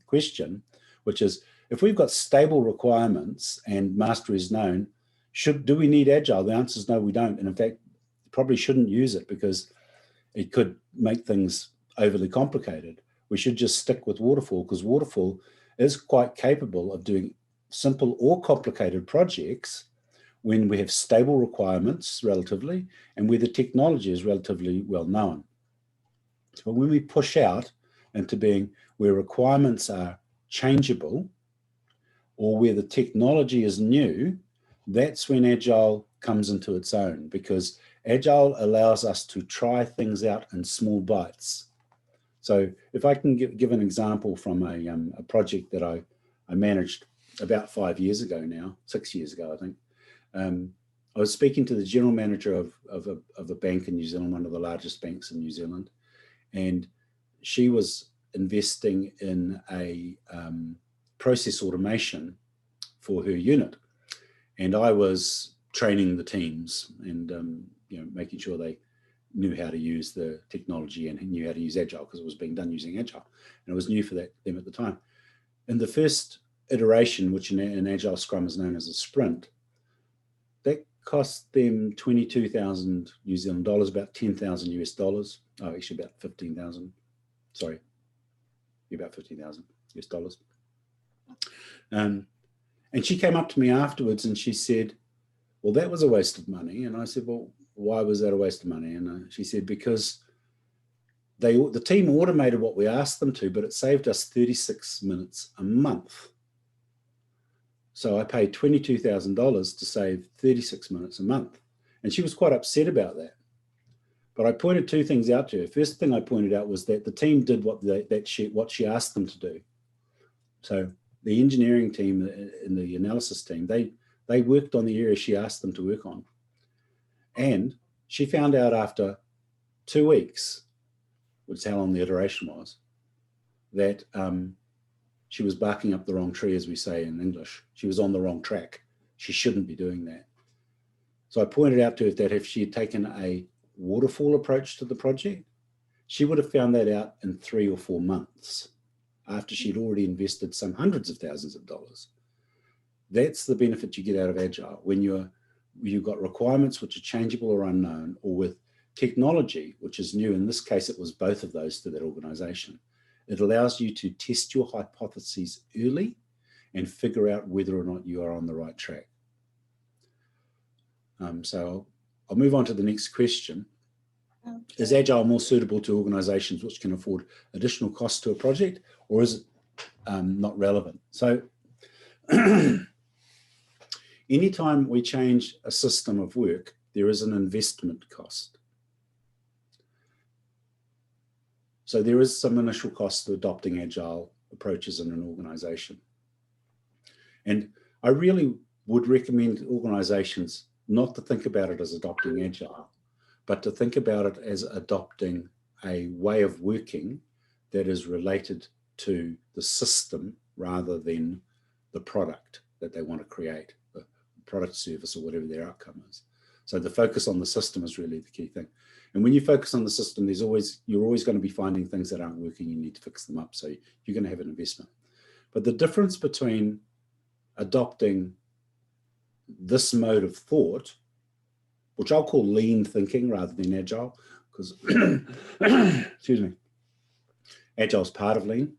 question, which is, if we've got stable requirements and mastery is known, do we need Agile? The answer is no, we don't. And in fact, probably shouldn't use it because it could make things overly complicated. We should just stick with waterfall because waterfall is quite capable of doing simple or complicated projects when we have stable requirements relatively and where the technology is relatively well known. But when we push out into being where requirements are changeable or where the technology is new, that's when Agile comes into its own, because Agile allows us to try things out in small bites. So if I can give an example from a project that I managed about 5 years ago now, 6 years ago, I think. I was speaking to the general manager of a bank in New Zealand, one of the largest banks in New Zealand, and she was investing in a process automation for her unit. And I was training the teams and making sure they knew how to use the technology and knew how to use Agile because it was being done using Agile. And it was new for them at the time. In the first iteration, which in Agile Scrum is known as a sprint, that cost them 22,000 New Zealand dollars, about 10,000 US dollars. Oh, actually about 15,000. Sorry, about 15,000 US dollars. And she came up to me afterwards and she said, well, that was a waste of money. And I said, well, why was that a waste of money? And she said, because the team automated what we asked them to, but it saved us 36 minutes a month. So I paid $22,000 to save 36 minutes a month. And she was quite upset about that. But I pointed two things out to her. First thing I pointed out was that the team did what she asked them to do. So the engineering team and the analysis team, they worked on the area she asked them to work on. And she found out after 2 weeks, which is how long the iteration was, that she was barking up the wrong tree, as we say in English. She was on the wrong track. She shouldn't be doing that. So I pointed out to her that if she had taken a waterfall approach to the project, she would have found that out in 3 or 4 months after she'd already invested some hundreds of thousands of dollars. That's the benefit you get out of Agile. When you've got requirements which are changeable or unknown, or with technology, which is new. In this case, it was both of those to that organization. It allows you to test your hypotheses early and figure out whether or not you are on the right track. So I'll move on to the next question. Okay. Is Agile more suitable to organizations which can afford additional costs to a project, or is it not relevant? So anytime we change a system of work, there is an investment cost. So there is some initial cost to adopting Agile approaches in an organization. And I really would recommend organizations not to think about it as adopting Agile, but to think about it as adopting a way of working that is related to the system rather than the product that they want to create, the product, service, or whatever their outcome is. So the focus on the system is really the key thing. And when you focus on the system, you're always going to be finding things that aren't working. You need to fix them up. So you're going to have an investment. But the difference between adopting this mode of thought, which I'll call lean thinking rather than Agile, because, excuse me, Agile is part of lean.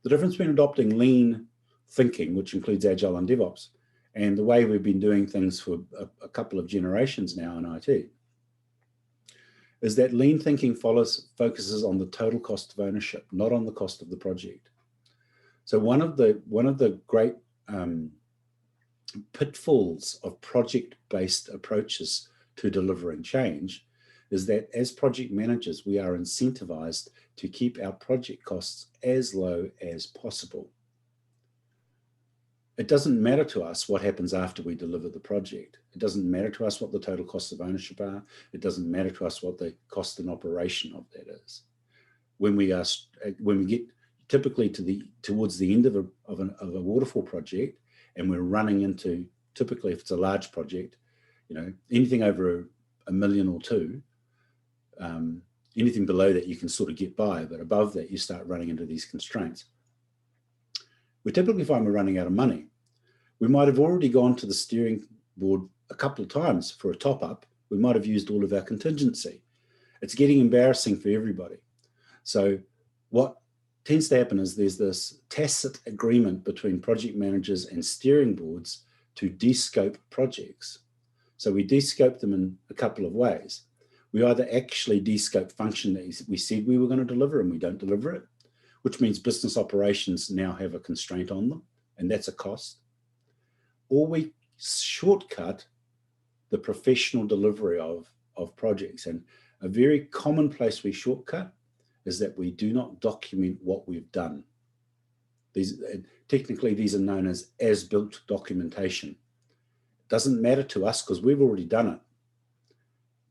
The difference between adopting lean thinking, which includes Agile and DevOps, and the way we've been doing things for a couple of generations now in IT, is that lean thinking focuses on the total cost of ownership, not on the cost of the project. So one of the great pitfalls of project-based approaches to delivering change is that as project managers, we are incentivized to keep our project costs as low as possible. It doesn't matter to us what happens after we deliver the project. It doesn't matter to us what the total costs of ownership are. It doesn't matter to us what the cost and operation of that is. When we get typically towards the end of a waterfall project, and we're running into, typically if it's a large project, anything over a million or two, anything below that you can sort of get by, but above that you start running into these constraints. We typically find we're running out of money. We might have already gone to the steering board a couple of times for a top up. We might have used all of our contingency. It's getting embarrassing for everybody. So what tends to happen is there's this tacit agreement between project managers and steering boards to de-scope projects. So we de-scope them in a couple of ways. We either actually de-scope function that we said we were going to deliver and we don't deliver it, which means business operations now have a constraint on them, and that's a cost. Or we shortcut the professional delivery of projects. And a very common place we shortcut is that we do not document what we've done. Technically, these are known as built documentation. It doesn't matter to us because we've already done it.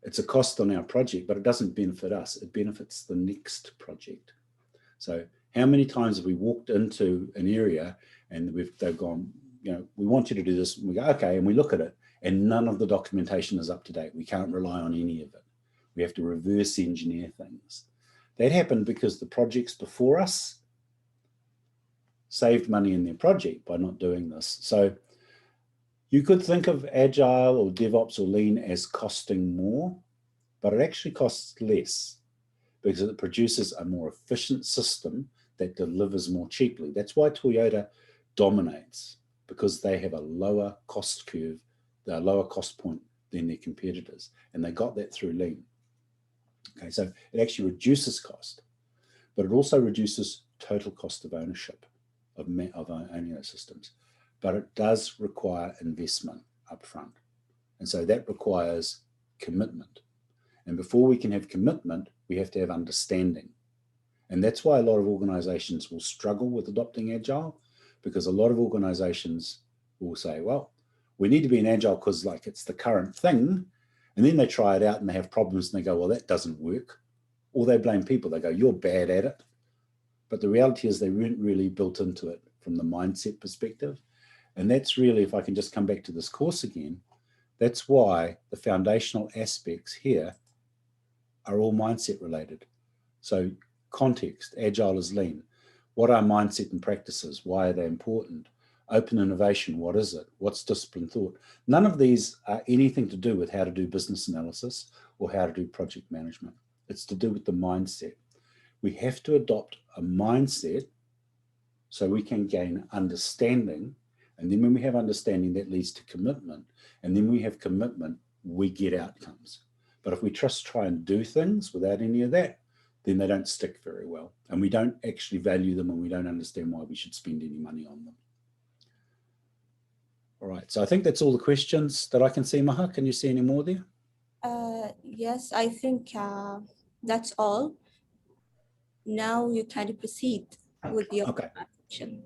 It's a cost on our project, but it doesn't benefit us. It benefits the next project. So how many times have we walked into an area and they've gone, we want you to do this. And we go, okay, and we look at it and none of the documentation is up to date. We can't rely on any of it. We have to reverse engineer things. That happened because the projects before us saved money in their project by not doing this. So you could think of Agile or DevOps or Lean as costing more, but it actually costs less because it produces a more efficient system that delivers more cheaply. That's why Toyota dominates, because they have a lower cost curve, a lower cost point than their competitors. And they got that through Lean. Okay, so it actually reduces cost, but it also reduces total cost of ownership of owning those systems. But it does require investment upfront. And so that requires commitment. And before we can have commitment, we have to have understanding. And that's why a lot of organizations will struggle with adopting Agile, because a lot of organizations will say, well, we need to be in Agile because it's the current thing. And then they try it out and they have problems and they go, well, that doesn't work. Or they blame people. They go, you're bad at it. but the reality is they weren't really built into it from the mindset perspective. And that's really, if I can just come back to this course again, that's why the foundational aspects here are all mindset related. So context, agile is lean. What are mindset and practices? Why are they important? Open innovation, what is it? What's disciplined thought? None of these are anything to do with how to do business analysis or how to do project management. It's to do with the mindset. We have to adopt a mindset so we can gain understanding. And then when we have understanding, that leads to commitment. And then we have commitment, we get outcomes. But if we just try and do things without any of that, then they don't stick very well. And we don't actually value them, and we don't understand why we should spend any money on them. All right, so I think that's all the questions that I can see. Maha, can you see any more there? Yes, I think that's all. Now you can proceed with your presentation.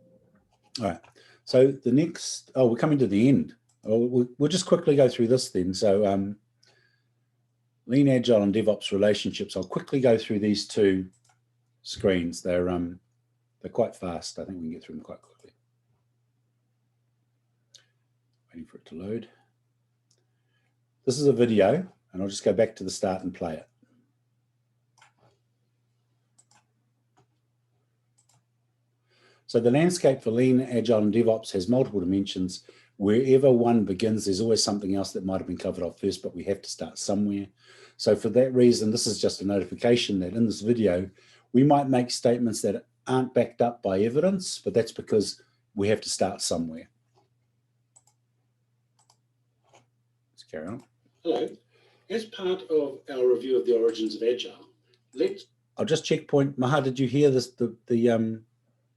All right, so the next, we're coming to the end. We'll just quickly go through this then. So Lean, Agile, and DevOps relationships. I'll quickly go through these two screens. They're quite fast. I think we can get through them quite quickly. Waiting for it to load. This is a video, and I'll just go back to the start and play it. So the landscape for Lean, Agile, and DevOps has multiple dimensions. Wherever one begins, there's always something else that might have been covered off first, but we have to start somewhere. So for that reason, this is just a notification that in this video, we might make statements that aren't backed up by evidence, but that's because we have to start somewhere. Let's carry on. Hello. As part of our review of the origins of Agile, I'll just checkpoint. Maha, did you hear this?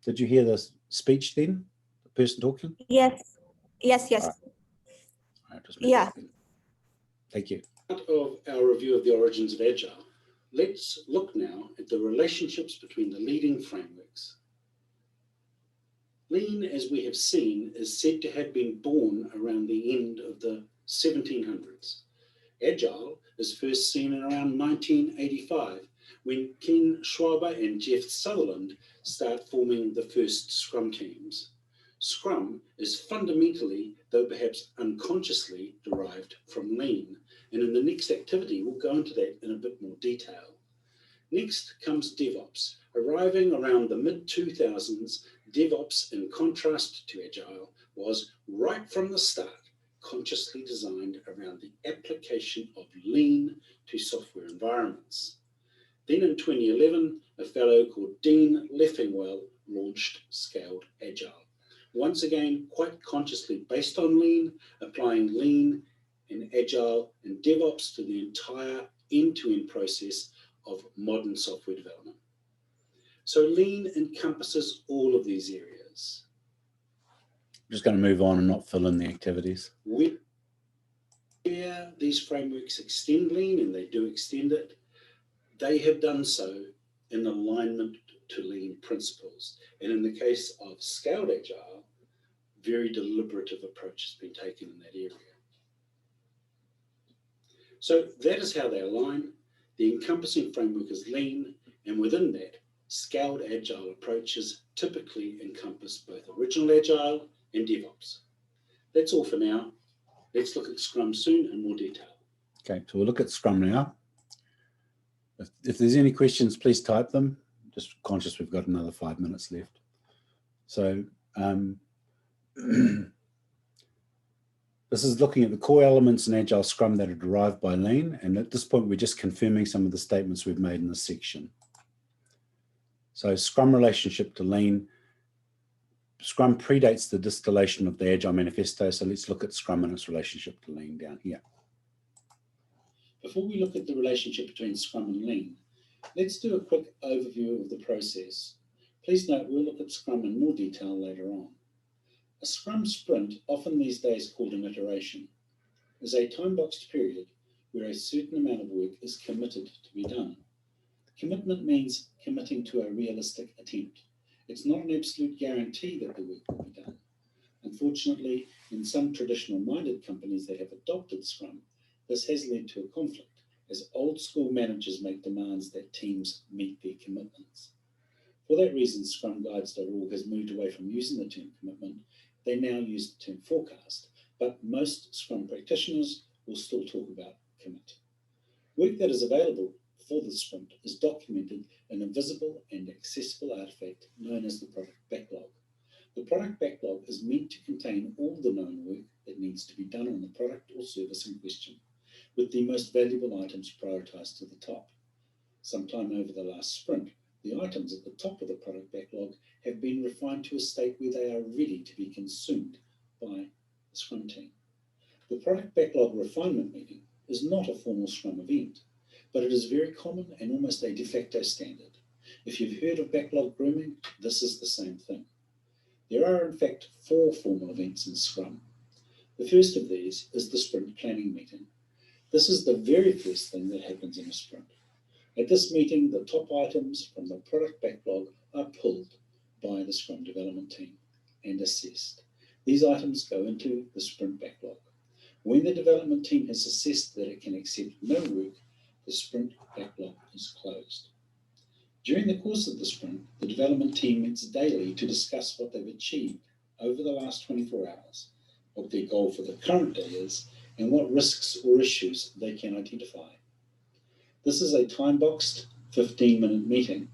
Did you hear the speech then? The person talking? Yes. Yes. Yes. All right, Yeah. Thank you. Part of our review of the origins of Agile, let's look now at the relationships between the leading frameworks. Lean, as we have seen, is said to have been born around the end of the 1700s. Agile is first seen in around 1985, when Ken Schwaber and Jeff Sutherland start forming the first Scrum teams. Scrum is fundamentally, though perhaps unconsciously, derived from Lean, and in the next activity we'll go into that in a bit more detail. Next comes DevOps. Arriving around the mid-2000s, DevOps, in contrast to Agile, was right from the start consciously designed around the application of Lean to software environments. Then in 2011, a fellow called Dean Leffingwell launched Scaled Agile. Once again, quite consciously based on Lean, applying Lean and Agile and DevOps to the entire end-to-end process of modern software development. So Lean encompasses all of these areas. I'm just going to move on and not fill in the activities. Where these frameworks extend Lean, and they do extend it, they have done so in alignment to Lean principles. And in the case of Scaled Agile, very deliberative approach has been taken in that area. So that is how they align. The encompassing framework is Lean, and within that, Scaled Agile approaches typically encompass both Original Agile and DevOps. That's all for now. Let's look at Scrum soon in more detail. Okay, so we'll look at Scrum now. If there's any questions, please type them. Just conscious we've got another 5 minutes left. So this is looking at the core elements in Agile Scrum that are derived by Lean. And at this point, we're just confirming some of the statements we've made in this section. So Scrum relationship to Lean. Scrum predates the distillation of the Agile Manifesto. So let's look at Scrum and its relationship to Lean down here. Before we look at the relationship between Scrum and Lean, let's do a quick overview of the process. Please note we'll look at Scrum in more detail later on. A Scrum sprint, often these days called an iteration, is a time-boxed period where a certain amount of work is committed to be done. Commitment means committing to a realistic attempt. It's not an absolute guarantee that the work will be done. Unfortunately, in some traditional-minded companies that have adopted Scrum, this has led to a conflict as old school managers make demands that teams meet their commitments. For that reason, scrumguides.org has moved away from using the term commitment. They now use the term forecast, but most Scrum practitioners will still talk about commit. Work that is available for the sprint is documented in a visible and accessible artifact known as the product backlog. The product backlog is meant to contain all the known work that needs to be done on the product or service in question, with the most valuable items prioritized to the top. Sometime over the last sprint, the items at the top of the product backlog have been refined to a state where they are ready to be consumed by the Scrum team. The product backlog refinement meeting is not a formal Scrum event, but it is very common and almost a de facto standard. If you've heard of backlog grooming, this is the same thing. There are in fact 4 formal events in Scrum. The first of these is the sprint planning meeting. This is the very first thing that happens in a sprint. At this meeting, the top items from the product backlog are pulled by the Scrum development team and assessed. These items go into the sprint backlog. When the development team has assessed that it can accept no work, the sprint backlog is closed. During the course of the sprint, the development team meets daily to discuss what they've achieved over the last 24 hours, what their goal for the current day is, and what risks or issues they can identify. This is a time-boxed 15-minute meeting.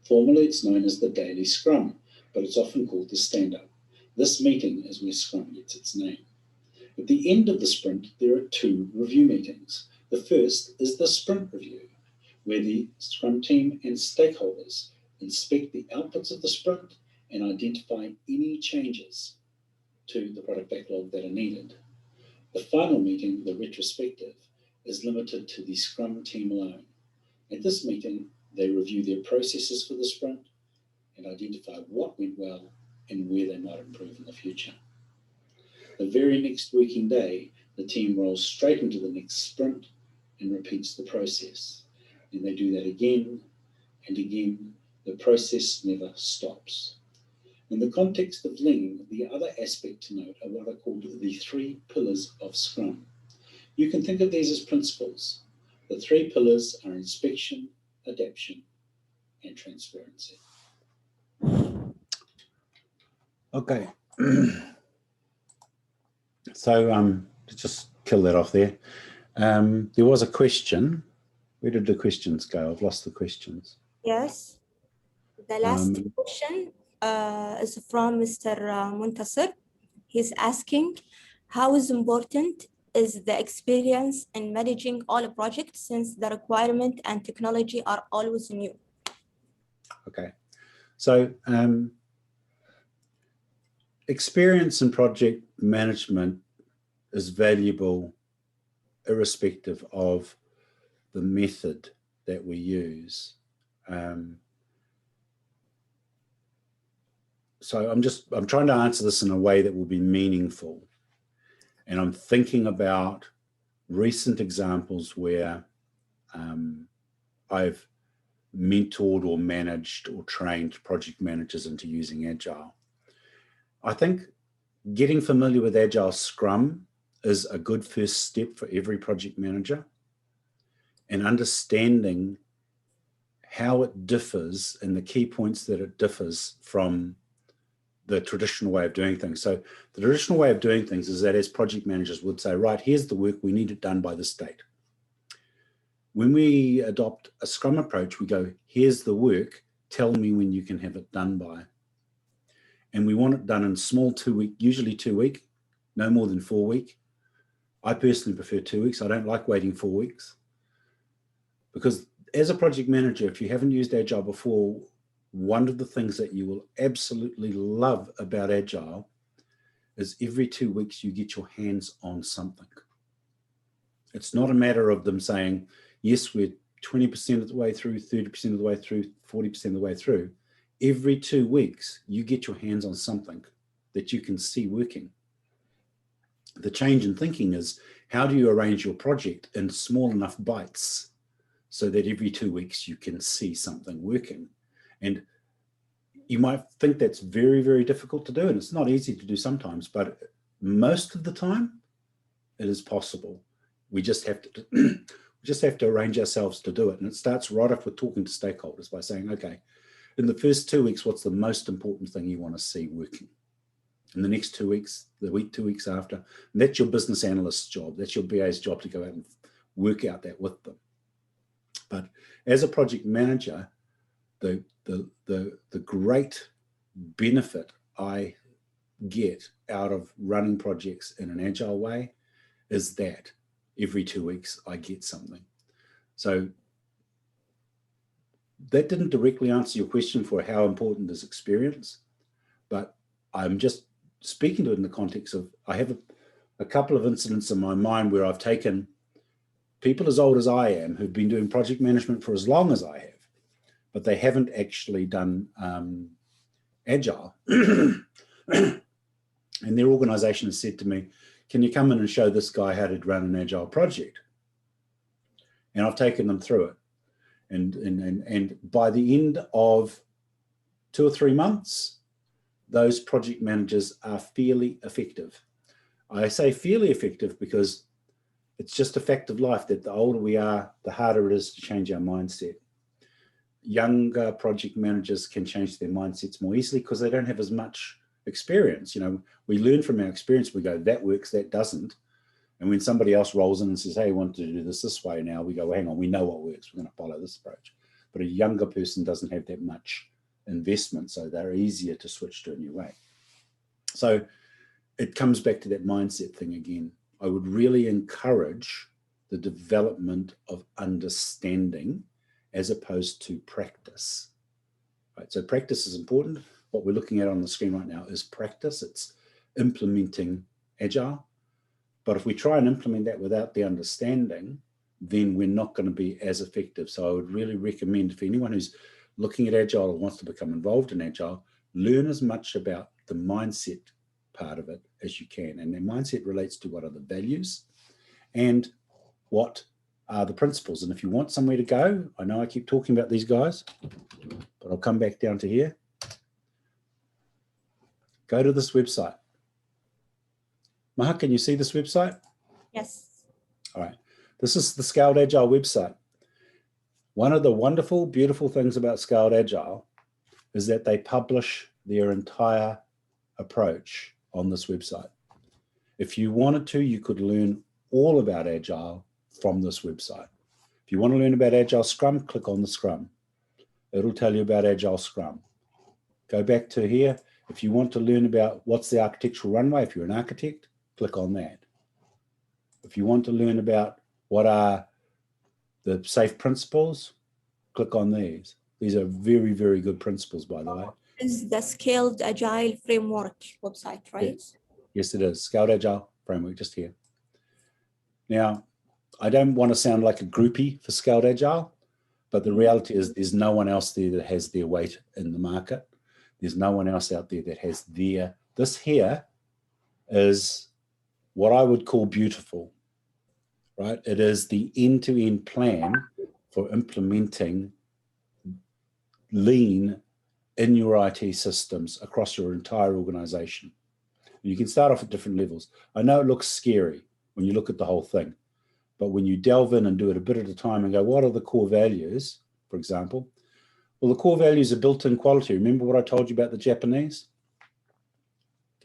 Formally, it's known as the daily Scrum, but it's often called the stand-up. This meeting is where Scrum gets its name. At the end of the sprint, there are 2 review meetings. The first is the sprint review, where the Scrum team and stakeholders inspect the outputs of the sprint and identify any changes to the product backlog that are needed. The final meeting, the retrospective, is limited to the Scrum team alone. At this meeting, they review their processes for the sprint and identify what went well and where they might improve in the future. The very next working day, the team rolls straight into the next sprint and repeats the process. And they do that again and again. The process never stops. In the context of Lean, the other aspect to note are what are called the 3 pillars of Scrum. You can think of these as principles. The 3 pillars are inspection, adaptation, and transparency. Okay. So to just kill that off there. There was a question. Where did the questions go? I've lost the questions. Yes. The last question is from Mr. Muntasir. He's asking, how is important is the experience in managing all projects since the requirement and technology are always new? Okay. So experience in project management is valuable irrespective of the method that we use. So I'm trying to answer this in a way that will be meaningful. And I'm thinking about recent examples where I've mentored or managed or trained project managers into using Agile. I think getting familiar with Agile Scrum is a good first step for every project manager, and understanding how it differs and the key points that it differs from the traditional way of doing things. So the traditional way of doing things is that as project managers would say, right, here's the work, we need it done by this date. When we adopt a Scrum approach, we go, here's the work, tell me when you can have it done by. And we want it done in small 2-week, usually 2-week, no more than 4-week. I personally prefer 2 weeks. I don't like waiting 4 weeks. Because as a project manager, if you haven't used Agile before, one of the things that you will absolutely love about Agile is every 2 weeks you get your hands on something. It's not a matter of them saying, yes, we're 20% of the way through, 30% of the way through, 40% of the way through. Every 2 weeks, you get your hands on something that you can see working. The change in thinking is, how do you arrange your project in small enough bites so that every 2 weeks you can see something working? And you might think that's very, very difficult to do, and it's not easy to do sometimes, but most of the time it is possible. We just have to arrange ourselves to do it. And it starts right off with talking to stakeholders by saying, okay, in the first 2 weeks, what's the most important thing you want to see working? In the next 2 weeks, the week, 2 weeks after, and that's your business analyst's job. That's your BA's job to go out and work out that with them. But as a project manager, the great benefit I get out of running projects in an agile way is that every 2 weeks I get something. So that didn't directly answer your question for how important is experience, but I'm just speaking to it in the context of, I have a couple of incidents in my mind where I've taken people as old as I am who've been doing project management for as long as I have, but they haven't actually done agile. And their organization has said to me, can you come in and show this guy how to run an agile project? And I've taken them through it. And by the end of 2 or 3 months, those project managers are fairly effective. I say fairly effective because it's just a fact of life that the older we are, the harder it is to change our mindset. Younger project managers can change their mindsets more easily because they don't have as much experience. You know, we learn from our experience. We go, that works, that doesn't. And when somebody else rolls in and says, hey, I want to do this way now, we go, well, hang on, we know what works. We're going to follow this approach. But a younger person doesn't have that much investment, so they're easier to switch to a new way. So it comes back to that mindset thing again. I would really encourage the development of understanding as opposed to practice. Right? So practice is important. What we're looking at on the screen right now is practice. It's implementing Agile. But if we try and implement that without the understanding, then we're not going to be as effective. So I would really recommend for anyone who's looking at Agile or wants to become involved in Agile, learn as much about the mindset part of it as you can. And their mindset relates to what are the values and what are the principles. And if you want somewhere to go, I know I keep talking about these guys, but I'll come back down to here. Go to this website. Maha, can you see this website? Yes. All right. This is the Scaled Agile website. One of the wonderful, beautiful things about Scaled Agile is that they publish their entire approach on this website. If you wanted to, you could learn all about Agile from this website. If you want to learn about Agile Scrum, click on the Scrum. It'll tell you about Agile Scrum. Go back to here. If you want to learn about what's the architectural runway, if you're an architect, click on that. If you want to learn about what are the safe principles, click on these. These are very, very good principles, by the way. Is the Scaled Agile Framework website, right? Yes, it is. Scaled Agile Framework, just here. Now, I don't want to sound like a groupie for Scaled Agile, but the reality is there's no one else there that has their weight in the market. There's no one else out there that has their, this here is what I would call beautiful, right? It is the end-to-end plan for implementing lean in your IT systems across your entire organization. You can start off at different levels. I know it looks scary when you look at the whole thing, but when you delve in and do it a bit at a time and go, what are the core values, for example? Well, the core values are built-in quality. Remember what I told you about the Japanese?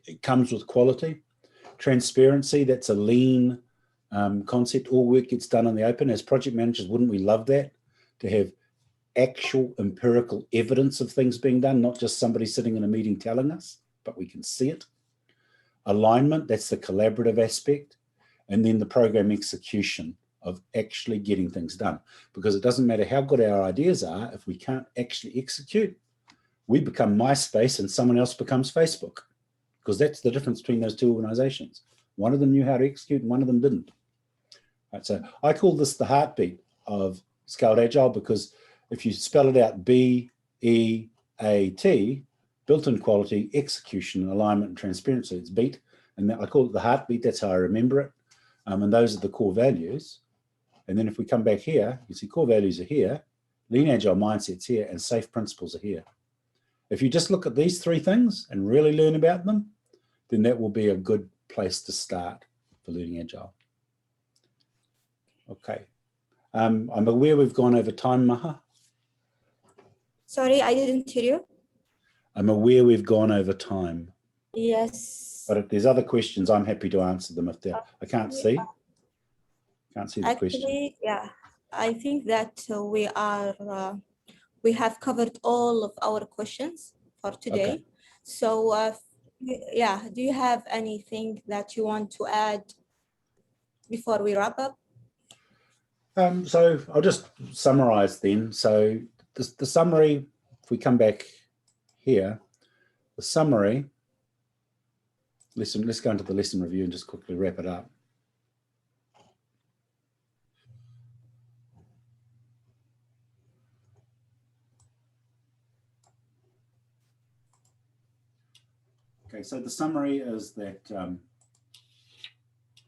It comes with quality. Transparency, that's a lean concept. All work gets done in the open. As project managers, wouldn't we love that? To have actual empirical evidence of things being done, not just somebody sitting in a meeting telling us, but we can see it. Alignment, that's the collaborative aspect. And then the program execution of actually getting things done. Because it doesn't matter how good our ideas are, if we can't actually execute, we become MySpace and someone else becomes Facebook. Because that's the difference between those two organizations. One of them knew how to execute and one of them didn't. Right, so I call this the heartbeat of Scaled Agile because if you spell it out, B-E-A-T, built-in quality, execution, alignment, and transparency, it's beat. And I call it the heartbeat, that's how I remember it. And those are the core values. And then if we come back here, you see core values are here, lean agile mindsets here, and safe principles are here. If you just look at these three things and really learn about them, then that will be a good place to start for learning Agile. Okay. I'm aware we've gone over time, Maha. Sorry, I didn't hear you. I'm aware we've gone over time, Yes. but if there's other questions, I'm happy to answer them. If they're, I can't see the question. Actually, yeah, I think that we have covered all of our questions for today. Okay. So, yeah, do you have anything that you want to add before we wrap up? So I'll just summarize then. So the summary, if we come back here, the summary, let's go into the lesson review and just quickly wrap it up. Okay, so the summary is that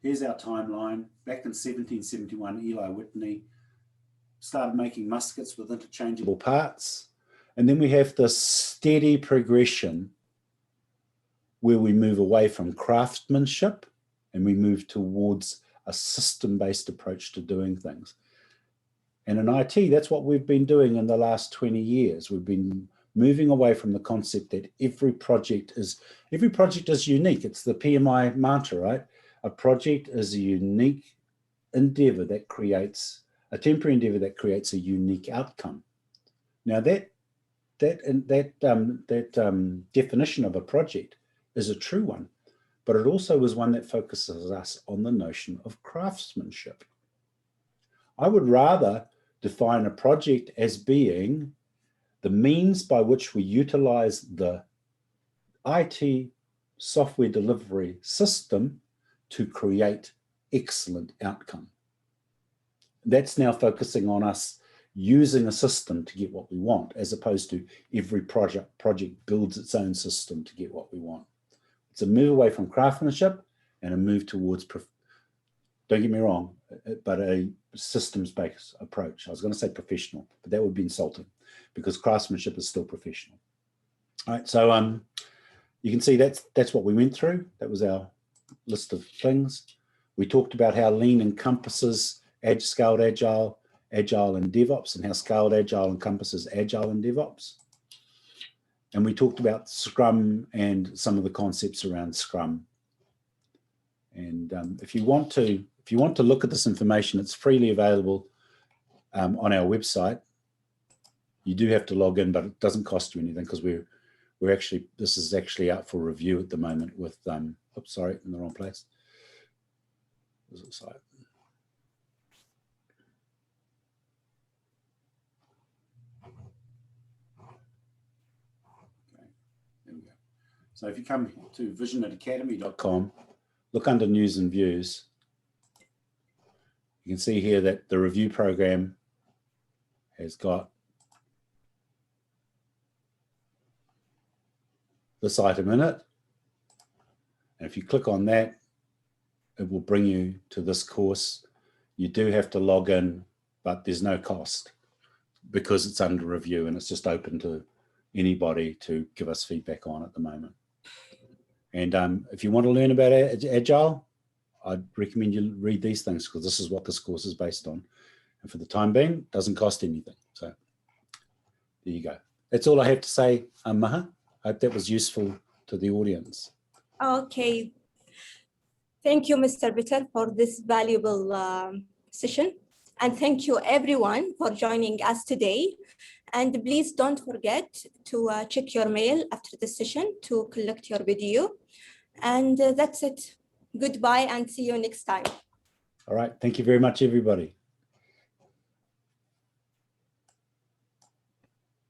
here's our timeline. Back in 1771, Eli Whitney started making muskets with interchangeable parts. And then we have this steady progression where we move away from craftsmanship and we move towards a system-based approach to doing things. And in IT, that's what we've been doing in the last 20 years. We've been moving away from the concept that every project is unique. It's the PMI mantra, right? A project is a unique endeavor that creates a temporary endeavor that creates a unique outcome. Now that definition of a project is a true one, but it also is one that focuses us on the notion of craftsmanship. I would rather define a project as being the means by which we utilize the IT software delivery system to create excellent outcome. That's now focusing on us using a system to get what we want, as opposed to every project builds its own system to get what we want. It's a move away from craftsmanship and a move towards, don't get me wrong, but a systems-based approach. I was going to say professional, but that would be insulting because craftsmanship is still professional. All right, so you can see that's what we went through. That was our list of things. We talked about how lean encompasses scaled agile and DevOps, and how scaled agile encompasses agile and DevOps. And we talked about Scrum and some of the concepts around Scrum. And if you want to look at this information, it's freely available on our website. You do have to log in, but it doesn't cost you anything because this is actually out for review at the moment with oops, sorry, in the wrong place. What was it site? There we go. So if you come to visionatacademy.com, look under news and views, you can see here that the review program has got this item in it. And if you click on that, it will bring you to this course. You do have to log in, but there's no cost because it's under review and it's just open to anybody to give us feedback on at the moment. And if you want to learn about Agile, I'd recommend you read these things because this is what this course is based on. And for the time being, it doesn't cost anything. So there you go. That's all I have to say, Maha. I hope that was useful to the audience. Okay. Thank you, Mr. Peter, for this valuable session. And thank you, everyone, for joining us today. And please don't forget to check your mail after the session to collect your video. And that's it. Goodbye and see you next time. All right. Thank you very much, everybody.